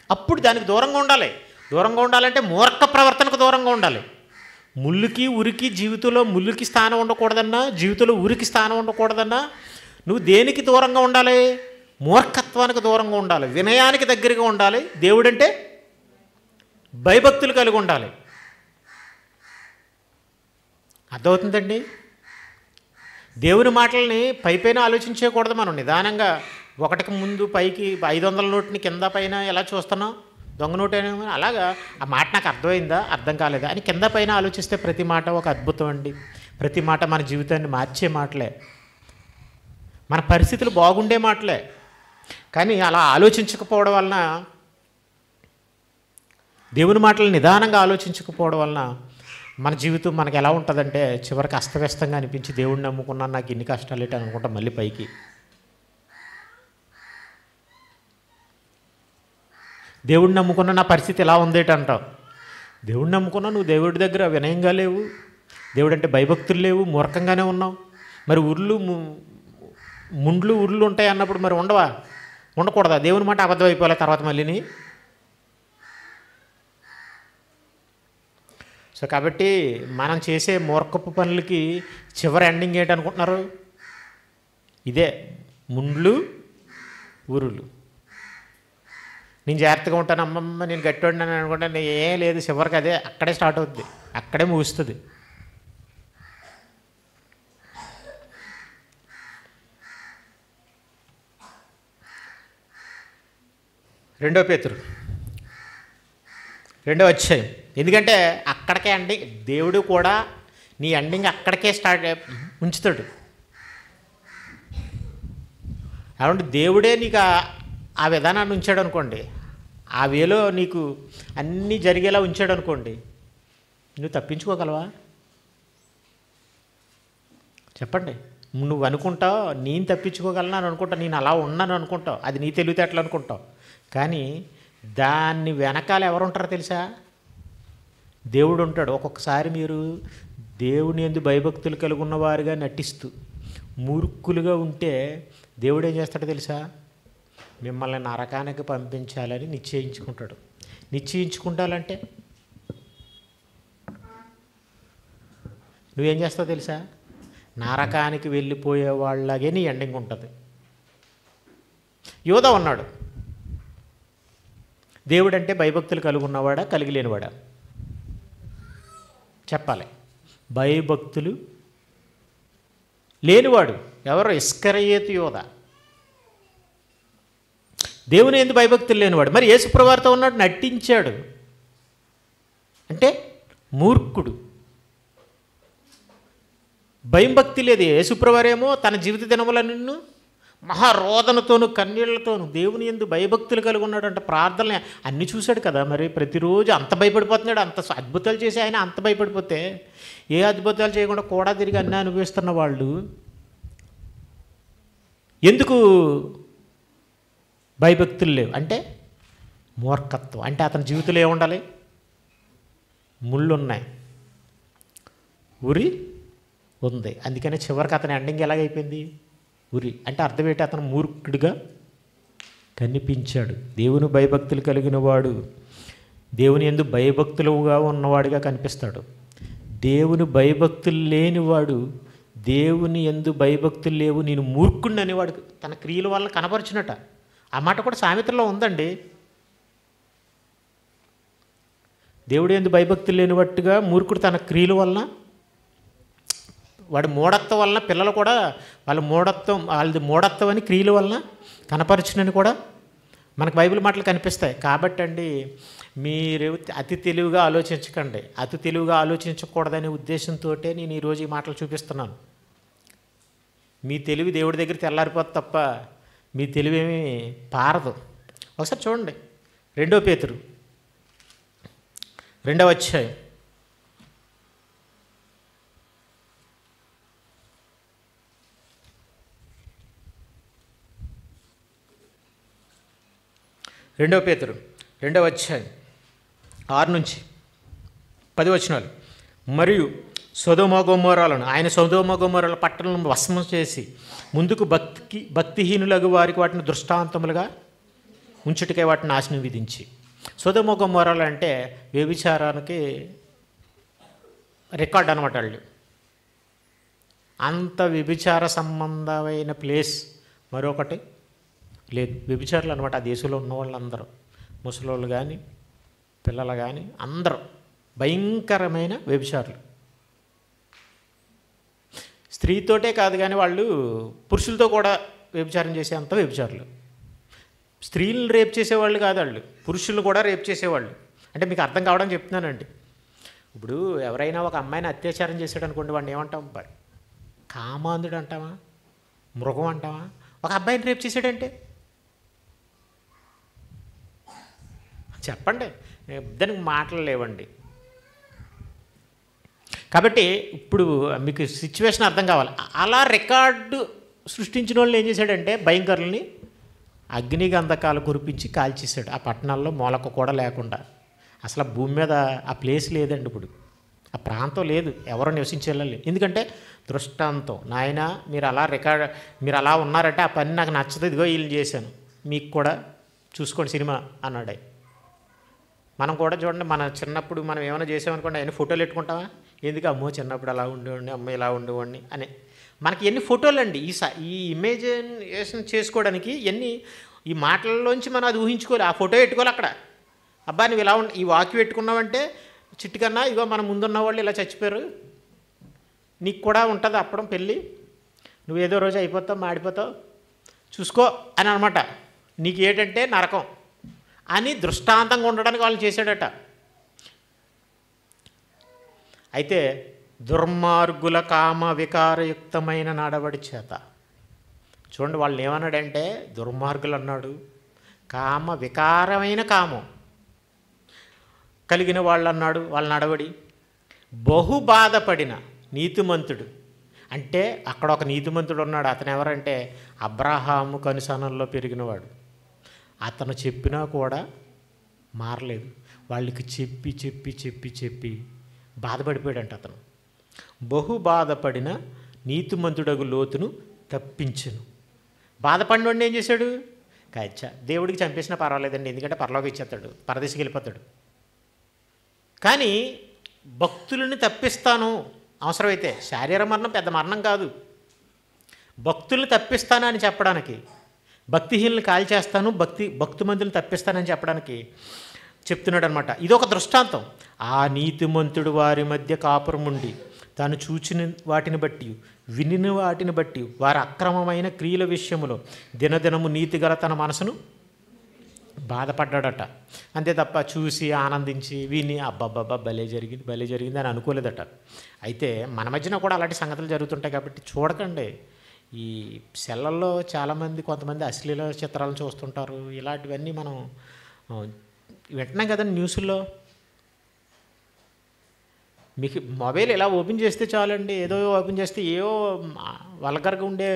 అప్పుడు దానికి దూరంగా ఉండాలి. దూరంగా ఉండాలంటే మూర్ఖ ప్రవర్తనకు దూరంగా ఉండాలి. ముళ్ళుకి ఉరికి జీవితంలో ముళ్ళుకి స్థానం ఉండకూడదన్నా, జీవితంలో ఉరికి స్థానం ఉండకూడదన్నా నువ్వు దేనికి దూరంగా ఉండాలి? మూర్ఖత్వానికి దూరంగా ఉండాలి, వినయానికి దగ్గరగా ఉండాలి, దేవుడంటే భయభక్తులు కలిగి ఉండాలి. అర్థమవుతుందండి? దేవుని మాటల్ని పైపైన ఆలోచించకూడదు. మనం నిదానంగా ఒకటికి ముందు పైకి 500 నోటుని కింద పైన ఎలా చూస్తున్నాం, దొంగ నోటు అయినా అలాగా ఆ మాట నాకు అర్థమైందా అర్థం కాలేదా అని కింద పైన ఆలోచిస్తే ప్రతి మాట ఒక అద్భుతం అండి. ప్రతి మాట మన జీవితాన్ని మార్చే మాటలే, మన పరిస్థితులు బాగుండే మాటలే. కానీ అలా ఆలోచించకపోవడం వలన, దేవుని మాటలు నిదానంగా ఆలోచించకపోవడం వలన మన జీవితం మనకు ఎలా ఉంటుందంటే చివరికి అస్తవ్యస్తంగా అనిపించి దేవుడిని నమ్ముకున్నాను, నాకు ఇన్ని కష్టాలు ఏంటి అనుకుంటాం మళ్ళీ పైకి. దేవుడిని నమ్ముకున్న నా పరిస్థితి ఎలా ఉందేటి అంటావు. దేవుడిని నమ్ముకున్నా నువ్వు దేవుడి దగ్గర వినయంగా లేవు, దేవుడంటే భయభక్తులు లేవు, మూర్ఖంగానే ఉన్నావు. మరి ఉర్లు ఉంటాయి అన్నప్పుడు మరి ఉండకూడదా? దేవుని మాట అబద్ధం అయిపోలే తర్వాత మళ్ళీని. సో కాబట్టి మనం చేసే మూర్ఖపు పనులకి చివరి ఎండింగ్ ఏంటనుకుంటున్నారు? ఇదే ముండ్లు ఊరులు. నేను జాగ్రత్తగా ఉంటాను, అమ్మమ్మ నేను గట్టివాడిని అనుకుంటాను, ఏం లేదు, చివరికి అదే అక్కడే స్టార్ట్ అవుద్ది, అక్కడే ముగుస్తుంది. రెండో పేతురు 2వ అధ్యాయం. ఎందుకంటే అక్కడికే ఎండింగ్. దేవుడు కూడా నీ ఎండింగ్ అక్కడికే ఉంచుతాడు. కాబట్టి దేవుడే నీకు ఆ విధానాన్ని ఉంచాడు అనుకోండి, ఆ వేలో నీకు అన్నీ జరిగేలా ఉంచాడు అనుకోండి, నువ్వు తప్పించుకోగలవా? చెప్పండి. నువ్వు అనుకుంటావు నేను తప్పించుకోగలను అని అనుకుంటావు, నేను అలా ఉన్నాను అనుకుంటావు, అది నీ తెలివితేటలు అనుకుంటావు. కానీ దాన్ని వెనకాల ఎవరు ఉంటారో తెలుసా? దేవుడు ఉంటాడు. ఒక్కొక్కసారి మీరు దేవుని యందు భయభక్తులు కలిగి ఉన్నవారుగా నటిస్తూ మూర్ఖులుగా ఉంటే దేవుడు ఏం చేస్తాడో తెలుసా? మిమ్మల్ని నరకానికి పంపించాలని నిశ్చయించుకుంటాడు. నిశ్చయించుకుంటాలంటే నువ్వేం చేస్తావు తెలుసా? నరకానికి వెళ్ళిపోయే వాళ్ళగే నీ ఎండింగ్ ఉంటుంది. యోధ ఉన్నాడు. దేవుడంటే భయభక్తులు కలిగి ఉన్నవాడా కలిగి లేనివాడా? చెప్పాలి. భయభక్తులు లేనివాడు ఎవరో? ఇస్కరియోతు యోధ. దేవుని యందు భయభక్తులు లేనివాడు. మరి యేసుప్రభువుతో ఉన్నాడు, నటించాడు అంటే మూర్ఖుడు. భయం భక్తి లేదు. యేసుప్రభువేమో తన జీవిత దినములన్నిన్ను మహారోదనతోనూ కన్నీళ్లతోనూ దేవుని యందు భయభక్తులు కలిగి ఉన్నాడు. అంటే ప్రార్థనలు అన్నీ చూశాడు కదా. మరి ప్రతిరోజు అంత భయపడిపోతున్నాడు. అంత అద్భుతాలు చేసి ఆయన అంత భయపడిపోతే ఏ అద్భుతాలు చేయకుండా కూడా తిరిగి అన్నీ అనుభవిస్తున్న వాళ్ళు ఎందుకు భయభక్తులు లేవు? అంటే మూర్ఖత్వం. అంటే అతని జీవితంలో ఏముండాలి? ముళ్ళు ఉన్నాయి, ఉరి ఉంది. అందుకని చివరికి అతని ఎండింగ్ ఎలాగైపోయింది? ఉరి. అంటే అర్థం ఏంటి? అతను మూర్ఖుడిగా కనిపించాడు. దేవుని భయభక్తులు కలిగిన వాడు దేవుని యందు భయభక్తులుగా ఉన్నవాడిగా కనిపిస్తాడు. దేవుని భయభక్తులు లేనివాడు, దేవుని యందు భయభక్తులు లేవు నేను మూర్ఖుడిని అనేవాడు తన క్రియల వల్ల కనపరచునట. ఆ మాట కూడా సామెతల్లో ఉందండి. దేవుడి యందు భయభక్తులు లేనివట్టుగా మూర్ఖుడు తన క్రియల వలన, వాడి మూఢత్వం వలన పిల్లలు కూడా వాళ్ళది మూఢత్వం అని క్రియల వలన కనపరచునని కూడా మనకు బైబిల్ మాటలు కనిపిస్తాయి. కాబట్టి అండి, మీరు అతి తెలివిగా ఆలోచించకండి. అతి తెలివిగా ఆలోచించకూడదనే ఉద్దేశంతో నేను ఈరోజు ఈ మాటలు చూపిస్తున్నాను. మీ తెలివి దేవుడి దగ్గర తెల్లారిపోతుంది తప్ప మీ తెలివి ఏమీ పారదు. ఒకసారి చూడండి, 2 పేతురు 2వ అధ్యాయం 2 పేతురు 2వ అధ్యాయం 6 నుంచి 10 వచనాలు. మరియు సొదొమ గొమొర్రాలను ఆయన సొదొమ గొమొర్రాల పట్టణాలను భస్మం చేసి ముందుకు భక్తిహీనులకు వారికి వాటిని దృష్టాంతములుగా ఉంచుటకై వాటిని నాశనం విధించి. సొదొమ గొమొర్రాలు అంటే వ్యభిచారానికి రికార్డ్ అనమాట. వాళ్ళు అంత వ్యభిచార సంబంధమైన ప్లేస్ మరొకటి లేదు. వ్యభిచారులు అనమాట ఆ దేశంలో ఉన్న వాళ్ళందరూ, ముసలోళ్ళు కానీ పిల్లలు కానీ అందరూ భయంకరమైన వ్యభిచారులు. స్త్రీతోటే కాదు కానీ వాళ్ళు పురుషులతో కూడా వ్యభిచారం చేసే అంత వ్యభిచారులు. స్త్రీలను రేప్ చేసేవాళ్ళు కాదు వాళ్ళు, పురుషులను కూడా రేప్ చేసేవాళ్ళు. అంటే మీకు అర్థం కావడం చెప్తున్నానండి. ఇప్పుడు ఎవరైనా ఒక అమ్మాయిని అత్యాచారం చేశాడు అనుకోండి, వాడిని ఏమంటాం? కామాంధుడు అంటావా, మృగం అంటావా? ఒక అబ్బాయిని రేప్ చేశాడంటే చెప్పండి, దానికి మాటలు లేవండి. కాబట్టి ఇప్పుడు మీకు సిచ్యువేషన్ అర్థం కావాలి. అలా రికార్డు సృష్టించిన వాళ్ళు ఏం చేశాడంటే భయంకరుల్ని అగ్నిగంధకాలు కురిపించి కాల్చేశాడు. ఆ పట్టణాల్లో మూలకు కూడా లేకుండా. అసలు భూమి మీద ఆ ప్లేస్ లేదండి, ఇప్పుడు ఆ ప్రాంతం లేదు, ఎవరో నివసించేయాలి. ఎందుకంటే దృష్టాంతం, నాయన మీరు అలా ఉన్నారంటే ఆ పని నాకు నచ్చదు, ఇదిగో వీళ్ళు చేశాను, మీకు కూడా చూసుకోండి సినిమా అన్నాడు. మనం కూడా చూడండి, మన చిన్నప్పుడు మనం ఏమైనా చేసామనుకోండి, ఆయన ఫోటోలు పెట్టుకుంటామా? ఎందుకు? అమ్మో చిన్నప్పుడు అలా ఉండేవాడిని, అమ్మ ఇలా ఉండేవాడిని అని. మనకి ఎన్ని ఫోటోలు అండి ఈ ఇమేజినేషన్ చేసుకోవడానికి, ఈ మాటల్లోంచి మనం అది ఊహించుకోవాలి. ఆ ఫోటో పెట్టుకోవాలి అక్కడ. అబ్బా నువ్వు ఇలా ఈ వాక్యం పెట్టుకున్నావంటే చిట్టుకన్నా ఇగో మన ముందున్న వాళ్ళు ఇలా చచ్చిపోయారు, నీకు కూడా ఉంటుంది అప్పడం పెళ్ళి, నువ్వు ఏదో రోజు అయిపోతావు, మాడిపోతావు, చూసుకో అని అనమాట. నీకు ఏంటంటే నరకం అని దృష్టాంతంగా ఉండడానికి వాళ్ళు చేశాడట. అయితే దుర్మార్గుల కామ వికారయుక్తమైన నడవడి చేత, చూడండి వాళ్ళని ఏమన్నాడంటే దుర్మార్గులు అన్నాడు, కామ వికారమైన కామం కలిగిన వాళ్ళు అన్నాడు. వాళ్ళ నడవడి బహు బాధపడిన నీతిమంతుడు. అంటే అక్కడ ఒక నీతిమంతుడు ఉన్నాడు. అతను ఎవరంటే అబ్రహాము కనుసనల్లో పెరిగినవాడు. అతను చెప్పినా కూడా మారలేదు. వాళ్ళకి చెప్పి చెప్పి చెప్పి చెప్పి బాధపడిపోయాడంట అతను. బహు బాధపడిన నీతిమంతుడగు లోతును తప్పించును. బాధపడినోడిని ఏం చేశాడు? కాచ్చా దేవుడికి చంపేసినా పర్వాలేదండి, ఎందుకంటే పరలోకి ఇచ్చేస్తాడు, పరదేశికి వెళ్ళిపోతాడు. కానీ భక్తులని తప్పిస్తాను, అవసరమైతే శారీర మరణం పెద్ద మరణం కాదు, భక్తుల్ని తప్పిస్తాను అని చెప్పడానికి, భక్తిహీనులను కాల్చేస్తాను, భక్తిమంతులను తప్పిస్తానని చెప్పడానికి చెప్తున్నాడు అనమాట. ఇదొక దృష్టాంతం. ఆ నీతిమంతుడు వారి మధ్య కాపురం ఉండి తాను చూచిన వాటిని బట్టి వినిన వాటిని బట్టి వారి అక్రమమైన క్రియల విషయంలో దినదినము నీతిగల తన మనసును బాధపడ్డాడట. అంతే తప్ప చూసి ఆనందించి విని అబ్బబ్బబ్బా భలే జరిగింది అని అనుకోలేదట. అయితే మన మధ్యన కూడా అలాంటి సంగతులు జరుగుతుంటాయి కాబట్టి చూడకండి. ఈ సెల్లల్లో చాలామంది కొంతమంది అశ్లీల చిత్రాలను చూస్తుంటారు. ఇలాంటివన్నీ మనం వింటున్నాం కదండి న్యూస్లో. మీకు మొబైల్ ఎలా ఓపెన్ చేస్తే చాలండి, ఏదో ఓపెన్ చేస్తే ఏవో వల్గర్గా ఉండే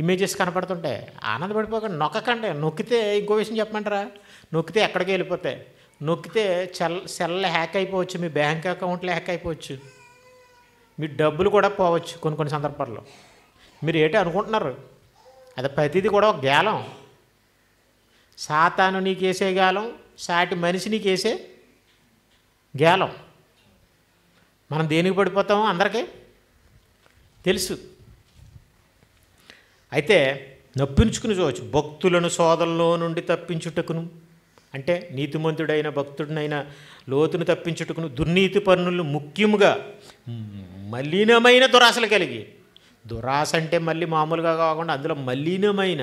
ఇమేజెస్ కనపడుతుంటాయి. ఆనందపడిపోకండి, నొక్కకండి. నొక్కితే ఇంకో విషయం చెప్పమంటారా, నొక్కితే ఎక్కడికి వెళ్ళిపోతాయి. నొక్కితే సెల్ హ్యాక్ అయిపోవచ్చు, మీ బ్యాంక్ అకౌంట్లో హ్యాక్ అయిపోవచ్చు, మీ డబ్బులు కూడా పోవచ్చు కొన్ని సందర్భాల్లో. మీరు ఏంటి అనుకుంటున్నారు? అది ప్రతిదీ కూడా ఒక గేలం. సాతాను నీకు వేసే గేలం, సాటి మనిషి నీకు వేసే గేలం. మనం దేనికి పడిపోతామో అందరికీ తెలుసు. అయితే నప్పించుకుని చూడవచ్చు. భక్తులను శోధనలో నుండి తప్పించుటకును, అంటే నీతిమంతుడైన భక్తుడినైన లోతును తప్పించుటకును, దుర్నీతి పన్నులు ముఖ్యముగా మలినమైన దురాశలు కలిగి, దురాశ అంటే మళ్ళీ మామూలుగా కాకుండా అందులో మలినమైన,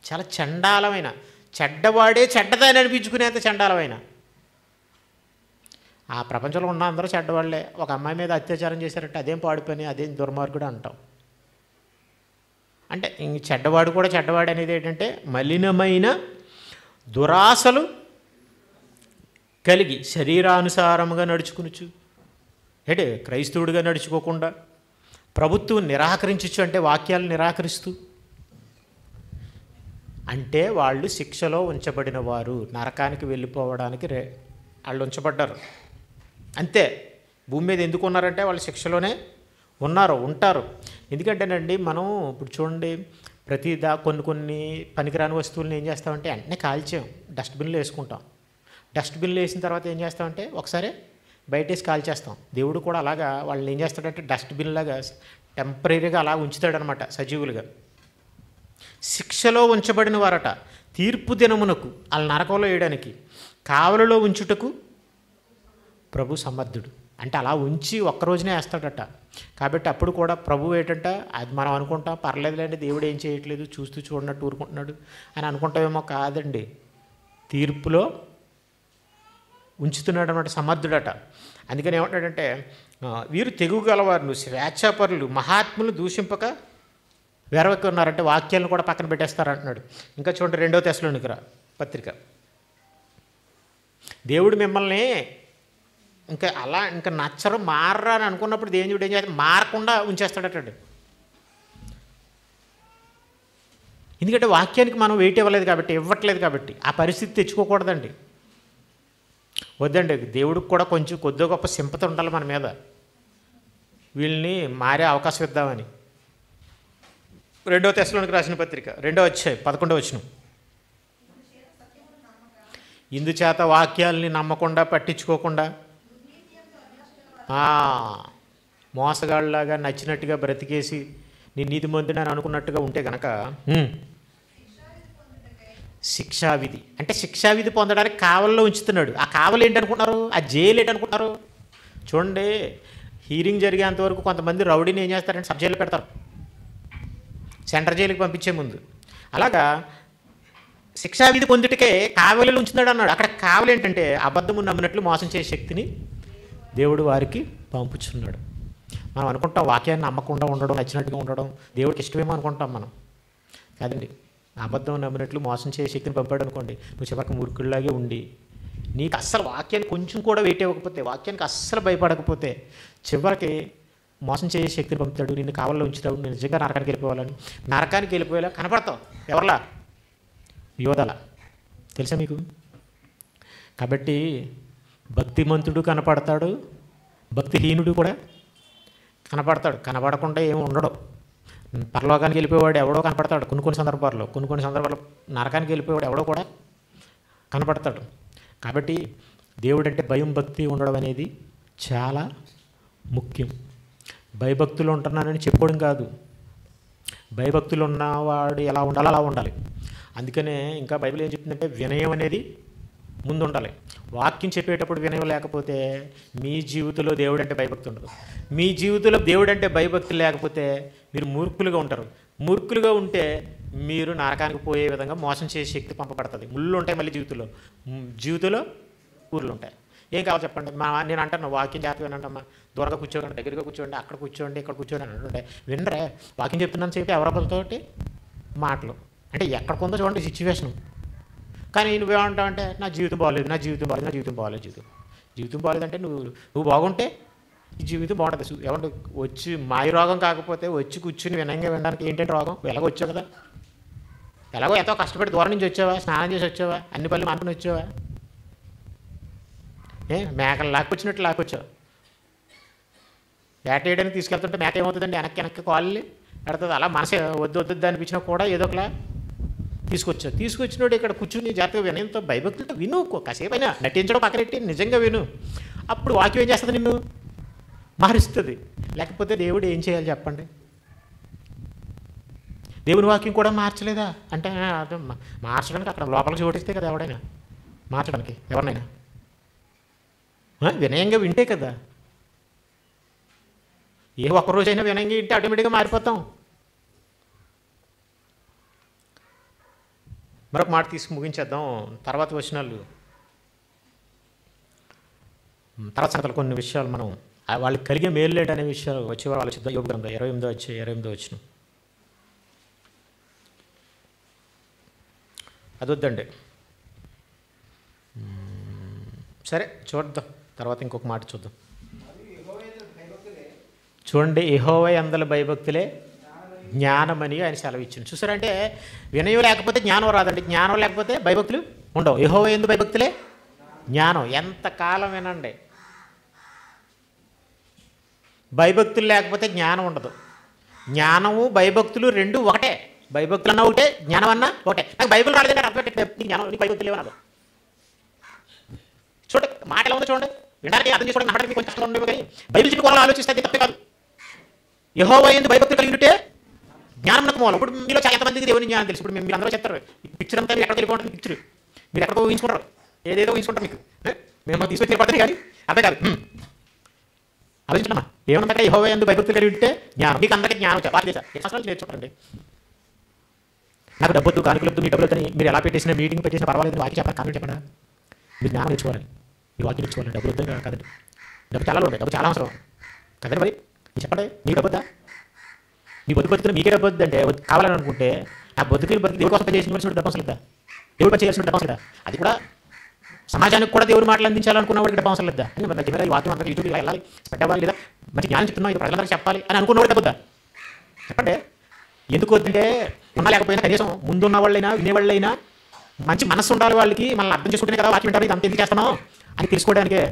చాలా చండాలమైన, చెడ్డవాడే చెడ్డదని అనిపించుకునేంత చండాలమైన. ఆ ప్రపంచంలో ఉన్న అందరూ చెడ్డవాళ్లే. ఒక అమ్మాయి మీద అత్యాచారం చేశారంటే అదేం పాడిపోయి, అదేం దుర్మార్గుడు అంటాం. అంటే ఇంక చెడ్డవాడు కూడా చెడ్డవాడు అనేది ఏంటంటే మలినమైన దురాశలు కలిగి శరీరానుసారముగా నడుచుకునుచు, అంటే క్రైస్తవుడిగా నడుచుకోకుండా ప్రభుత్వం నిరాకరించచ్చు, అంటే వాక్యాలు నిరాకరిస్తూ, అంటే వాళ్ళు శిక్షలో ఉంచబడిన వారు, నరకానికి వెళ్ళిపోవడానికి వాళ్ళు ఉంచబడ్డారు అంతే. భూమి మీద ఎందుకు ఉన్నారంటే వాళ్ళు శిక్షలోనే ఉంటారు. ఎందుకంటేనండి మనం ఇప్పుడు చూడండి, కొన్ని పనికిరాని వస్తువులను ఏం చేస్తామంటే వెంటనే కాల్చాం, డస్ట్బిన్లో వేసుకుంటాం. డస్ట్బిన్లో వేసిన తర్వాత ఏం చేస్తామంటే ఒకసారి బయటేసి కాల్చేస్తాం. దేవుడు కూడా అలాగా వాళ్ళని ఏం చేస్తాడంటే డస్ట్బిన్ లాగా టెంపరీగా అలా ఉంచుతాడనమాట సజీవులుగా. శిక్షలో ఉంచబడిన వారట, తీర్పు దినమునకు వాళ్ళ నరకంలో వేయడానికి కావలిలో ఉంచుటకు ప్రభు సమర్థుడు. అంటే అలా ఉంచి ఒక్కరోజునే వేస్తాడట. కాబట్టి అప్పుడు కూడా ప్రభు ఏంటంటే, అది మనం అనుకుంటాం పర్లేదులేండి దేవుడు ఏం చేయట్లేదు, చూస్తూ చూడనట్టు ఊరుకుంటున్నాడు అని అనుకుంటామేమో. కాదండి, తీర్పులో ఉంచుతున్నాడు అన్నమాట, సమర్థుడట. అందుకని ఏమంటాడంటే, వీరు తెగువ గలవారు, స్వేచ్ఛాపరులు, మహాత్ములు దూషింపక వెరవకి ఉన్నారంటే వాక్యాలను కూడా పక్కన పెట్టేస్తారంటున్నాడు. ఇంకా చూడండి 2వ తెస్సలోనికీ పత్రిక. దేవుడు మిమ్మల్ని ఇంకా నచ్చరు, మారరా అని అనుకున్నప్పుడు దేవుడు ఏం చేస్తాడు, మారకుండా ఉంచేస్తాడటండి. ఎందుకంటే వాక్యానికి మనం వెయిట్ ఇవ్వట్లేదు కాబట్టి ఆ పరిస్థితి తెచ్చుకోకూడదండి. వద్దండి, దేవుడికి కూడా కొంచెం కొద్దిగా గొప్ప సింపతి ఉండాలి మన మీద, వీళ్ళని మారే అవకాశం ఇద్దామని. 2వ తెస్సలోనికీ రాసిన పత్రిక 2వ అధ్యాయం 11వ వచనం. ఇందుచేత వాక్యాలని నమ్మకుండా పట్టించుకోకుండా మోసగాళ్ళలాగా నచ్చినట్టుగా బ్రతికేసి నీ నీతిమంతుడు అని అనుకున్నట్టుగా ఉంటే కనుక శిక్షావిధి, అంటే శిక్షావిధి పొందడానికి కావల్లో ఉంచుతున్నాడు. ఆ కావలు ఏంటనుకుంటున్నారు, ఆ జైలు ఏంటనుకుంటున్నారు. చూడండి, హీరింగ్ జరిగేంతవరకు కొంతమంది రౌడీని ఏం చేస్తారంటే సబ్ జైలు పెడతారు, సెంట్రల్ జైలుకి పంపించే ముందు. అలాగా శిక్షావిధి పొందుటకే కావలిలో ఉంచుతాడు అన్నాడు. అక్కడ కావలి ఏంటంటే అబద్ధము నమ్మినట్లు మోసం చేసే శక్తిని దేవుడు వారికి పంపుచున్నాడు. మనం అనుకుంటాం వాక్యాన్ని నమ్మకుండా ఉండడం, నచ్చినట్టుగా ఉండడం దేవుడికి ఇష్టమేమో అనుకుంటాం మనం. కాదండి, అబద్ధం నమ్మినట్లు మోసం చేసే శక్తిని పంపాడు అనుకోండి, నువ్వు చివరికి మూర్ఖుల్లాగే ఉండి నీకు అస్సలు వాక్యాన్ని కొంచెం కూడా వెయిట్ ఇవ్వకపోతే, వాక్యానికి అస్సలు భయపడకపోతే చివరికి మోసం చేసే శక్తిని పంపుతాడు. నిన్ను కావల్లో ఉంచుతాడు, నేను నిజంగా నరకానికి వెళ్ళిపోయేలా కనపడతావు. ఎవరిలా? యోధల. తెలుసా మీకు? కాబట్టి భక్తిమంతుడు కనపడతాడు, భక్తిహీనుడు కూడా కనపడతాడు. కనపడకుండా ఏమి ఉండడు. పరలోకానికి వెళ్ళిపోయేవాడు ఎవడో కనపడతాడు కొన్ని సందర్భాల్లో నరకానికి వెళ్ళిపోయేవాడు ఎవడో కూడా కనపడతాడు. కాబట్టి దేవుడు అంటే భయం భక్తి ఉండడం అనేది చాలా ముఖ్యం. భయభక్తులు ఉంటున్నానని చెప్పుకోవడం కాదు, భయభక్తులు ఉన్నవాడు ఎలా ఉండాలో అలా ఉండాలి. అందుకనే ఇంకా బైబిల్ ఏం చెప్తుందంటే వినయం అనేది ముందు ఉండాలి. వాక్యం చెప్పేటప్పుడు వినయం లేకపోతే మీ జీవితంలో దేవుడు అంటే భయభక్తి ఉండదు. మీ జీవితంలో దేవుడు అంటే భయభక్తి లేకపోతే మీరు మూర్ఖులుగా ఉంటారు. మూర్ఖులుగా ఉంటే మీరు నరకానికి పోయే విధంగా మోసం చేసే శక్తి పంపబడుతుంది. ముళ్ళు ఉంటాయి, మళ్ళీ జీవితంలో ఊర్లు ఉంటాయి. ఏం కావాలి చెప్పండి? నేను అంటాను వాక్యం జాగ్రత్తగా వినంటమ్మా, దూరంగా కూర్చోండి, దగ్గరగా కూర్చోండి, అక్కడ కూర్చోండి, ఇక్కడ కూర్చోండి అని అంటుంటే వినరే. వాక్యం చెప్తున్నాను చెప్పి ఎవరొకరితోటి మాటలు అంటే ఎక్కడికొందో చూడండి సిచ్యువేషను. కానీ నువ్వేమంటావు అంటే నా జీవితం బాగోలేదు. జీవితం బాగోలేదంటే నువ్వు బాగుంటే ఈ జీవితం బాగుంటుంది. ఏమంటే వచ్చి మాయ రోగం కాకపోతే వచ్చి కూర్చుని వినంగా వినడానికి ఏంటంటే రోగం? ఎలాగో వచ్చావు కదా, ఎలాగో ఎంతో కష్టపడి దూరం నుంచి వచ్చావా, స్నానం చేసి వచ్చావా, అన్ని పనులు మానుకుని వచ్చావా, మేకలు లాక్కొచ్చినట్టు లాక్కొచ్చావు. వేట వేయడానికి తీసుకెళ్తుంటే మేక ఏమవుతుందండి, వెనక్కి కాళ్ళు పెడుతుంది. అలా మనసే వద్దు అనిపించినా కూడా ఏదో ఒకలా తీసుకొచ్చినోడు ఇక్కడ కూర్చుని జాగ్రత్తగా వినయంతో భయభక్తులతో విను, కాసేపు అయినా నటించడం పక్కనెట్టి నిజంగా విను. అప్పుడు వాక్యం ఏం చేస్తుంది? నిన్ను మారుస్తుంది. లేకపోతే దేవుడు ఏం చేయాలి చెప్పండి? దేవుని వాక్యం కూడా మార్చలేదా అంటే అదే మార్చడానికి అక్కడ లోపలికి చోటిస్తే కదా ఎవడైనా మార్చడానికి, ఎవరినైనా వినయంగా వింటే కదా. ఏ ఒక్కరోజైనా వినయంగా వింటే ఆటోమేటిక్గా మారిపోతాం. మరొక మాట తీసుకు ముగించేద్దాం. తర్వాత వచనాలు, తర్వాత సంగతులు కొన్ని విషయాలు మనం వాళ్ళకి కలిగే మేలు లేట్ అనే విషయాలు వచ్చేవారు ఆలోచిద్దాం. యోబు గ్రంథం 28 వచ్చిన అది వద్దండి, సరే చూద్దాం. తర్వాత ఇంకొక మాట చూద్దాం. చూడండి, యెహోవా యందలి భయభక్తులే జ్ఞానమని ఆయన సెలవు ఇచ్చింది. చూసారంటే వినయం లేకపోతే జ్ఞానం రాదండి, జ్ఞానం లేకపోతే భయభక్తులు ఉండవు. యెహోవా యందు భయభక్తులే జ్ఞానం. ఎంతకాలం వినండి, భయభక్తులు లేకపోతే జ్ఞానం ఉండదు. జ్ఞానము భయభక్తులు రెండు ఒకటే. భయభక్తులు అన్నా ఒకటే, జ్ఞానం అన్నా ఒకటే. నాకు బైబిల్ రాలేదంటే అర్థం నీ జ్ఞానం నీ భయభక్తులు ఏమన్నది. చూడండి మాట ఎలా ఉందో చూడండి, వినడానికి అర్థం చేసుకోవడానికి నమ్మడానికి కొంచెం కష్టంగా ఉండేవి, కానీ బైబిల్ చెప్పి కూడా ఆలోచిస్తే అది తప్పే కాదు. యెహోవా యందు భయభక్తులు కలిగి ఉంటే జ్ఞానం నాకు మూలం. ఇప్పుడు మీలో ఎంతమందికి దేవుని జ్ఞానం తెలుసు? ఇప్పుడు మీరు అందరూ చెప్తారు పిక్చర్ అంతా మీరు ఎక్కడికి వెళ్ళిపోతుంది, పిక్చర్ మీరు ఎక్కడికో ఊహించుకుంటారు, ఏదేదో ఊహించుకుంటారు. మీకు మేము తీసుకొచ్చి వెళ్ళిపోతాయి కానీ అర్థం కాదు. ఆలోచించమ్మా, ఏమన్నా యెహోవా యందు భయభక్తులు కలిగి ఉంటే జ్ఞానం. మీకు అందరికీ జ్ఞానం భారతదేశ ఏ సంవత్సరాలు నేర్చుకోండి. నాకు డబ్బొద్దు, కానుకలొద్దు, మీ డబ్బులు వద్దని మీరు ఎలా పెట్టేసిన మీటింగ్ పెట్టేసిన పర్వాలేదు, వాకి చెప్పండి, కానుకలు చెప్పండి. మీరు జ్ఞానం నేర్చుకోవాలి, మీ వాక్యం నేర్చుకోవాలి. డబ్బులు వద్దు కాదండి, డబ్బు చాలా ఉంటాయి, డబ్బు చాలా అవసరం కదండి. మరి మీరు చెప్పండి, మీకు డబ్బొద్దా? మీ బతుకుతున్న మీకే డబ్బు వద్దు అంటే కావాలని అనుకుంటే ఆ బతుకుని దేవుడి కోసం చేసిన డబ్బు అవసరం లేదా? దేవుడు పని చేయాల్సిన డబ్బు అవసరం లేదా? అది కూడా సమాజానికి కూడా దేవుడు మాటలు అందించాలనుకున్న వాడికి డబ్బు అవసరం లేదా? అని దగ్గర ఈ వాక్యం అంతా యూట్యూబ్ ఇలా వెళ్ళాలి, స్ప్రెడ్ అవ్వాలి, లేదా మంచి జ్ఞానం చెప్తున్నాం ఇది ప్రజలందరికీ చెప్పాలి అని అనుకున్నవాడు డబ్బుద్దా? చెప్పండి. ఎందుకు వద్దంటే ఉన్నా లేకపోయినా కనీసం ముందున్న వాళ్ళైనా వినేవాళ్ళైనా మంచి మనసు ఉండాలి వాళ్ళకి, మనల్ని అర్థం చేసుకుంటేనే కదా వాక్యం వింటారు, ఇది అంత ఎందుకు చేస్తున్నాం అని తెలుసుకోవడానికే.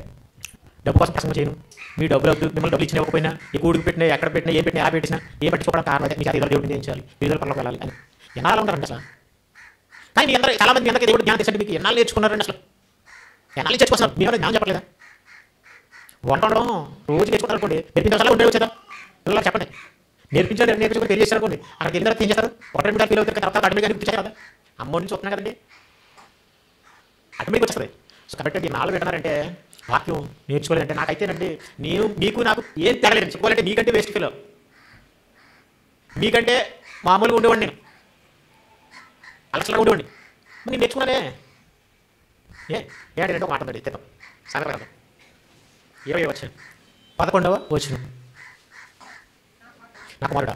డబ్బు కోసం ప్రసంగం చేయను, మీ డబ్బులు వద్దు, మిమ్మల్ని డబ్బులు ఇచ్చిన ఇవ్వకపోయినా ఏ కూడికి పెట్టినా ఎక్కడ పెట్టినా ఏం పెట్టినా ఎలా పెట్టినా ఏ పట్టించుకోవడం కారణం అదే, మీకు అది దేవుడిని చేయించాలి, వీధుల పనులకు వెళ్ళాలి అని ఎన్నాళ్ళు ఉంటారండి అసలు. కానీ మీ అందరూ చాలామంది మీ అందరికీ దేవుడు జ్ఞానం తెచ్చండి, మీకు ఎన్నాళ్ళు నేర్చుకున్నారండి అసలు, ఎన్నాళ్ళు నేర్చుకొస్తున్నారు? మీరు జ్ఞానం చెప్పట్లేదా? వంట ఉండడం రోజు నేర్చుకుంటారు అనుకోండి, నేర్పించిన అవసరం ఉండే వచ్చేదా? పిల్లలు చెప్పండి, నేర్పించాలి, నేర్పించుకొని పెళ్లి చేస్తారు అనుకోండి, అక్కడికి వెళ్ళిన తర్వాత ఏం చేస్తారు? ఒకటి మీద ఫీల్ అవుతారు, తర్వాత అడ్మిట్ కానీ గుర్తించారు కదా, అమ్మ నుంచి వస్తున్నాయి కదండి, అడ్మిట్కి వచ్చేస్తుంది. సో కాబట్టి మీరు నాలుగు వింటున్నారంటే వాక్యం నేర్చుకోలేదంటే నాకైతేనండి మీకు నాకు ఏం తెగలేదు చెప్పుకోవాలంటే, మీకంటే వేస్ట్ ఫీల్, మీకంటే మామూలుగా ఉండేవాడిని, నేను అలసలుగా ఉండేవాడిని. నేను నేర్చుకున్నానే ఏంటి రెండో మాట ఉందండి, ఇద్దాం సంగతి కదా. 20 వచ్చాను 11వ వచ్చిన నా కుమారుడా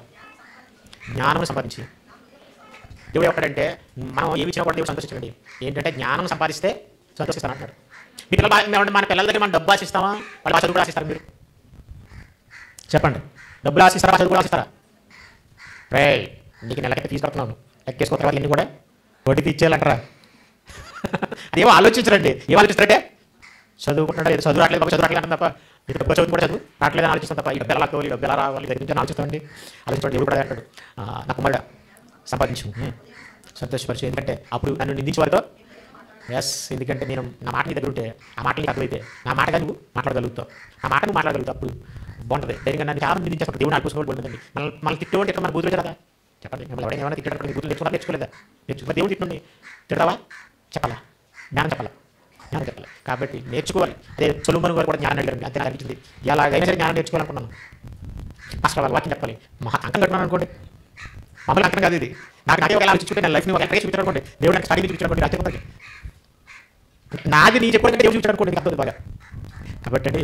జ్ఞానం సంపాదించి, దేవుడు ఎక్కడంటే మనం ఏమి ఇచ్చినా కూడా దేవుడు సంతోషించండి. ఏంటంటే జ్ఞానం సంపాదిస్తే సంతోషిస్తాను అంటాడు. మీ పిల్లలు మన పిల్లల దగ్గర మనం డబ్బు ఆశిస్తామా, వాళ్ళు చదువు కూడా ఆశిస్తారు? మీరు చెప్పండి, డబ్బులు ఆశిస్తారా, చదువు కూడా ఆశిస్తారా? రే నీకు నెలకి తీసుకొస్తున్నాను, లెక్కేసుకో, తర్వాత ఎన్ని కూడా వడ్డీ తీర్చేయాలంటారా? అదేమో ఆలోచించరండి. ఏం ఆలోచిస్తారంటే చదువుకుంటాడా, ఏదో చదువు రావట్లేదు, చదువు రావట్లేదు తప్ప, ఇది డబ్బు చదువు కూడా చదువు రావట్లేదని ఆలోచిస్తాం తప్ప, ఈ డబ్బు ఎలా కావాలి, డబ్బు ఎలా రావాలి దగ్గర నుంచి ఆలోచిస్తామండి. ఆలోచించండి. దేవుడు కూడా అంటాడు, నా కుమారుడా సంపాదించు, సంతోషపరిచు, ఎందుకంటే అప్పుడు నన్ను నిందించే వారితో ఎందుకంటే నేను నా మాట నీ దగ్గర ఉంటే ఆ మాటలు అర్థమైతే నా మాటగా నువ్వు మాట్లాడగలుగుతావు, నా మాట నువ్వు మాట్లాడగలుగుతావు, అప్పుడు బాగుంటుంది. ధైర్యంగా నన్ను చాలా నిందించేస్తాడు దేవుడు, నాకు చూసుకోవాలి బాగుంటుంది. మళ్ళీ తిట్టేవాడు ఎట్లా మన బూతులు కదా చెప్పండి. మిమ్మల్ని ఎవరైనా ఏమైనా తిట్టడం బూతులు నేర్చుకోలేదా? నేర్చుకో, దేవుడు తిట్టుండి తిడతావా? చెప్పాలా? జ్ఞానం చెప్పాలా? జ్ఞానం చెప్పాలి. కాబట్టి నేర్చుకోవాలి. అదే సొలొమోను గారు కూడా జ్ఞానం అడిగారు, అంతే అనిపించింది. ఎలాగైనా సరే జ్ఞానం నేర్చుకోవాలనుకున్నాను. మాస్టర్ వాళ్ళు వాక్యం చెప్పాలి, మహా అంకం కట్టుకున్నాను అనుకోండి, మామూలు అంకం కాదు ఇది. నాకే ఒకవేళ ఆలోచించుకుంటే నేను లైఫ్ని ఒక ఎక్కడ చూపించాను అనుకోండి, దేవుడు నాకు స్టడీ చూపించాను అనుకోండి, అంతే నాది నీ చెప్పాలంటే దేవుడు చూపించాడు అనుకోండి, అర్థం బాగా. కాబట్టి అండి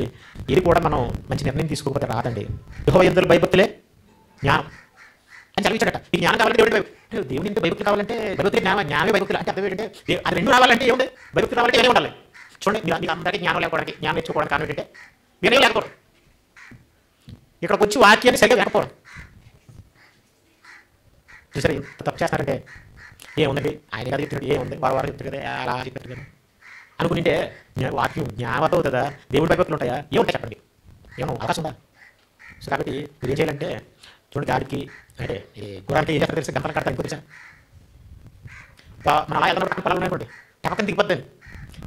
ఇది కూడా మనం మంచి నిర్ణయం తీసుకోకపోతే రాదండి. యెహోవా యందు భయభక్తులే జ్ఞానం అని చదివించాడట. ఈ జ్ఞానం కావాలంటే దేవుడి ఇంత భయభక్తులు కావాలంటే భయభక్తులు జ్ఞానమే భయభక్తులు అంటే అర్థం ఏంటంటే అది రెండు రావాలంటే ఏముంది? భయభక్తులు రావాలంటే ఏమే ఉండాలి? చూడండి, మీకు అందరికీ జ్ఞానం లేకపోవడానికి, జ్ఞానం నేర్చుకోవడానికి కారణం ఏంటంటే వినయం లేకపోవడం. ఇక్కడికి వచ్చి వాక్యాన్ని సరిగ్గా లేకపోవడం. సరే తప్పు చేస్తారంటే ఏముందండి, ఆయన కదా చెప్తున్నాడు, ఏముంది వారు చెప్తారు కదా, అలా చెప్పారు కదా అనుకుంటే వాక్యం జ్ఞాపకం అవుతుందా? దేవుడి భయభక్తులు ఉంటాయా? ఏముంటాయి చెప్పండి, ఏమో అవకాశం ఉందా? సో కాబట్టి మీరు ఏం చేయాలంటే చూడండి, గాడికి అంటే ఈ గుర్రానికి ఏం చేస్తారు తెలిసి గంటలు కడతాను ఇంకో తెలుసా? మనం అలా వెళ్దాం, పొలాలు అనుకోండి, పక్కన దిగిపోద్దండి.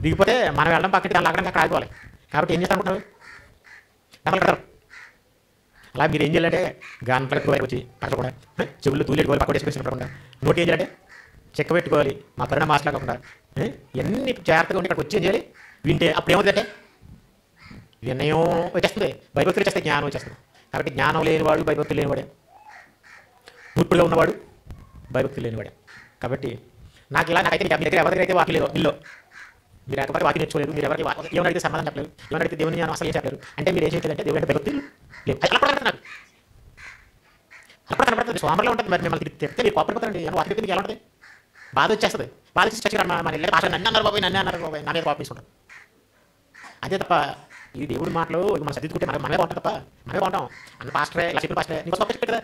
దిగిపోతే మనం వెళ్ళడం పక్కకి దాని లాగడానికి అక్కడ ఆగిపోవాలి. కాబట్టి ఏం చేస్తానుకుంటున్నారు? డబ్బులు కడతారు. అలా మీరు ఏం చేయాలంటే గాంతలకు వచ్చి పక్కకుండా చెవులు తూలేట్టుకోవాలి, పక్క వేసుకొని పడకుండా నోటి ఏం చేయాలంటే చెక్క పెట్టుకోవాలి, మా పరిణామ మాసలా కాకుండా ఇవన్నీ జాగ్రత్తగా ఉండి ఇక్కడికి వచ్చి ఏం చేయాలి? వింటే అప్పుడు ఏమవుతుందంటే వినయం వచ్చేస్తుంది, భయభక్తులు వచ్చేస్తాయి, జ్ఞానం వచ్చేస్తుంది. కాబట్టి జ్ఞానం లేనివాడు భయభక్తులు లేనివాడే, మూర్ఖుల్లో ఉన్నవాడు భయభక్తులు లేనివాడే. కాబట్టి నాకైతే మీ దగ్గర ఎవరి దగ్గర అయితే వాకి లేదు ఇల్లు, మీరు ఎక్కడికి వాకి నేర్చుకోలేదు, మీరు ఎవరికి ఏమైనా అడిగితే సమాధానం చెప్పలేదు, ఏమైనా అడిగితే దేవుని జ్ఞానం అసలు ఏం చెప్పలేరు. అంటే మీరు ఏం చేయలేదంటే దేవుడు అంటే భయభక్తులు లేవు. అలా కూడా నాకు అప్పుడు కనపడుతుంది, సోమర్లో ఉంటుంది. మరి మిమ్మల్ని చెప్తే మీరు కోపడిపోతారండి. ఏమో వాకి మీకు ఎలా ఉంటుంది? బాధ వచ్చేస్తుంది. బాధ వచ్చి చచ్చి మన ఇళ్ళ భాష నన్ను అన్నారు బాబాయ్, నన్ను అన్నారు బాబాయ్, నా మీద కోపం తీసుకుంటాం. అదే తప్ప ఈ దేవుడి మాటలు మనం చదివించుకుంటే మనమే బాగుంటుంది తప్ప మనమే బాగుంటాం. అన్న పాస్టరే ఇలా చెప్పిన పాస్టరే నీకు గొప్ప చెప్పి కదా,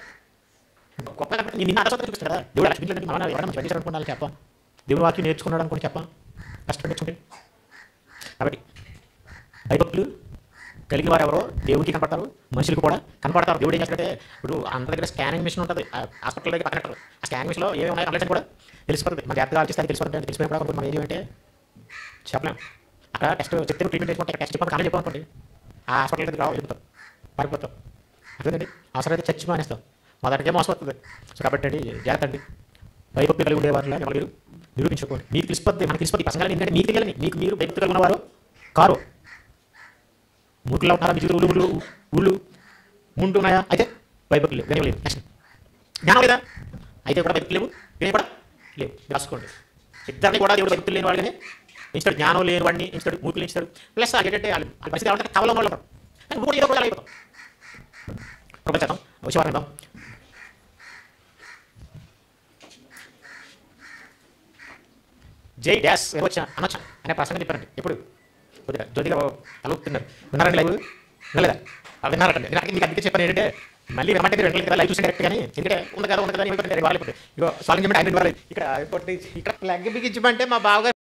గొప్ప కనపడి నిన్న అర్థం చూపిస్తుంది కదా. దేవుడు అలా చూపించండి, మనం ఎవరైనా పనిచేసారు అనుకున్నాను చెప్పాం, దేవుడి వాక్యం నేర్చుకున్నాడు అనుకుని చెప్పాం, కష్టపడి నేర్చుకుంటే. కాబట్టి భయభక్తులు కలిగిన వారు ఎవరో దేవుడికి కనపడతారు, మనుషులకు కూడా కనపడతారు. దేవుడు ఏం చేస్తాడంటే ఇప్పుడు అందరి దగ్గర స్కానింగ్ మిషన్ ఉంటుంది, హాస్పిటల్ దగ్గర పక్కన ఆ స్కానింగ్ మిషన్లో ఏమేమి ఉన్నాయి కంప్లైంట్ కూడా తెలిసిపోతుంది. మన జాగ్రత్తగా ఆలోచిస్తే తెలిసిపోతుంది. తెలిసిపోయి కూడా మనం ఏం చేయాలంటే చెప్పలేం. అక్కడ టెస్ట్ చెప్తే ట్రీట్మెంట్ చేసుకుంటే టెస్ట్ చెప్పాను కానీ చెప్పాలనుకోండి ఆ హాస్పిటల్ దగ్గర వెళ్ళిపోతాం, పడిపోతాం. అర్థండి, అవసరం అయితే చచ్చి మానేస్తాం, మొదటికే మోసం వస్తుంది. సో కాబట్టి అండి జాగ్రత్త అండి, భయభక్తి కలిగి ఉండే వారిలో మిమ్మల్ని మీరు నిరూపించుకోండి. మీకు తెలిసిపోద్ది, మనకి తెలిసిపోద్ది ప్రసంగాలు ఎందుకంటే మీకు తెలియాలని. మీరు భయభక్తి కలిగి ఉన్నవారు కారు మూర్ఖుల్లో ఉంటారా? మీ జీవితంలో ఊళ్ళు ముందు ఉన్నాయా? అయితే భయభక్తులు లేవు, వినయం లేదు. నెక్స్ట్ జ్ఞానం లేదా? అయితే కూడా భయభక్తులు లేవు, వినయం కూడా లేవు. రాసుకోండి, ఇద్దరిని కూడా దేవుడు భయభక్తులు లేని వాళ్ళని ఇస్తాడు, జ్ఞానం లేని వాడిని ఇస్తాడు, మూర్ఖులు ఇస్తాడు. ప్లస్ ఏంటంటే వాళ్ళ పరిస్థితి కావాలంటే కవలం వాళ్ళు ఉంటారు, కానీ మూడు ఏదో కూడా అయిపోతాం. ప్రపంచం వచ్చేవారు జై డ్యాస్ వచ్చా అనొచ్చా అనే ప్రసంగం చెప్పారండి. ఎప్పుడు కొద్దిగా జ్యోతిగా కలుగుతున్నారు, విన్నారండి? లైవ్ వినలేదా? విన్నారండి. నేను మీకు అందుకే చెప్పాను ఏంటంటే మళ్ళీ వినమంటే మీరు వెంటనే కదా లైవ్ చూసి కరెక్ట్, కానీ ఎందుకంటే ఉంది కదా ఇగో సాల్వ్ చేయమంటే ఇక్కడ ప్లగ్ బిగించమంటే మా బావగారు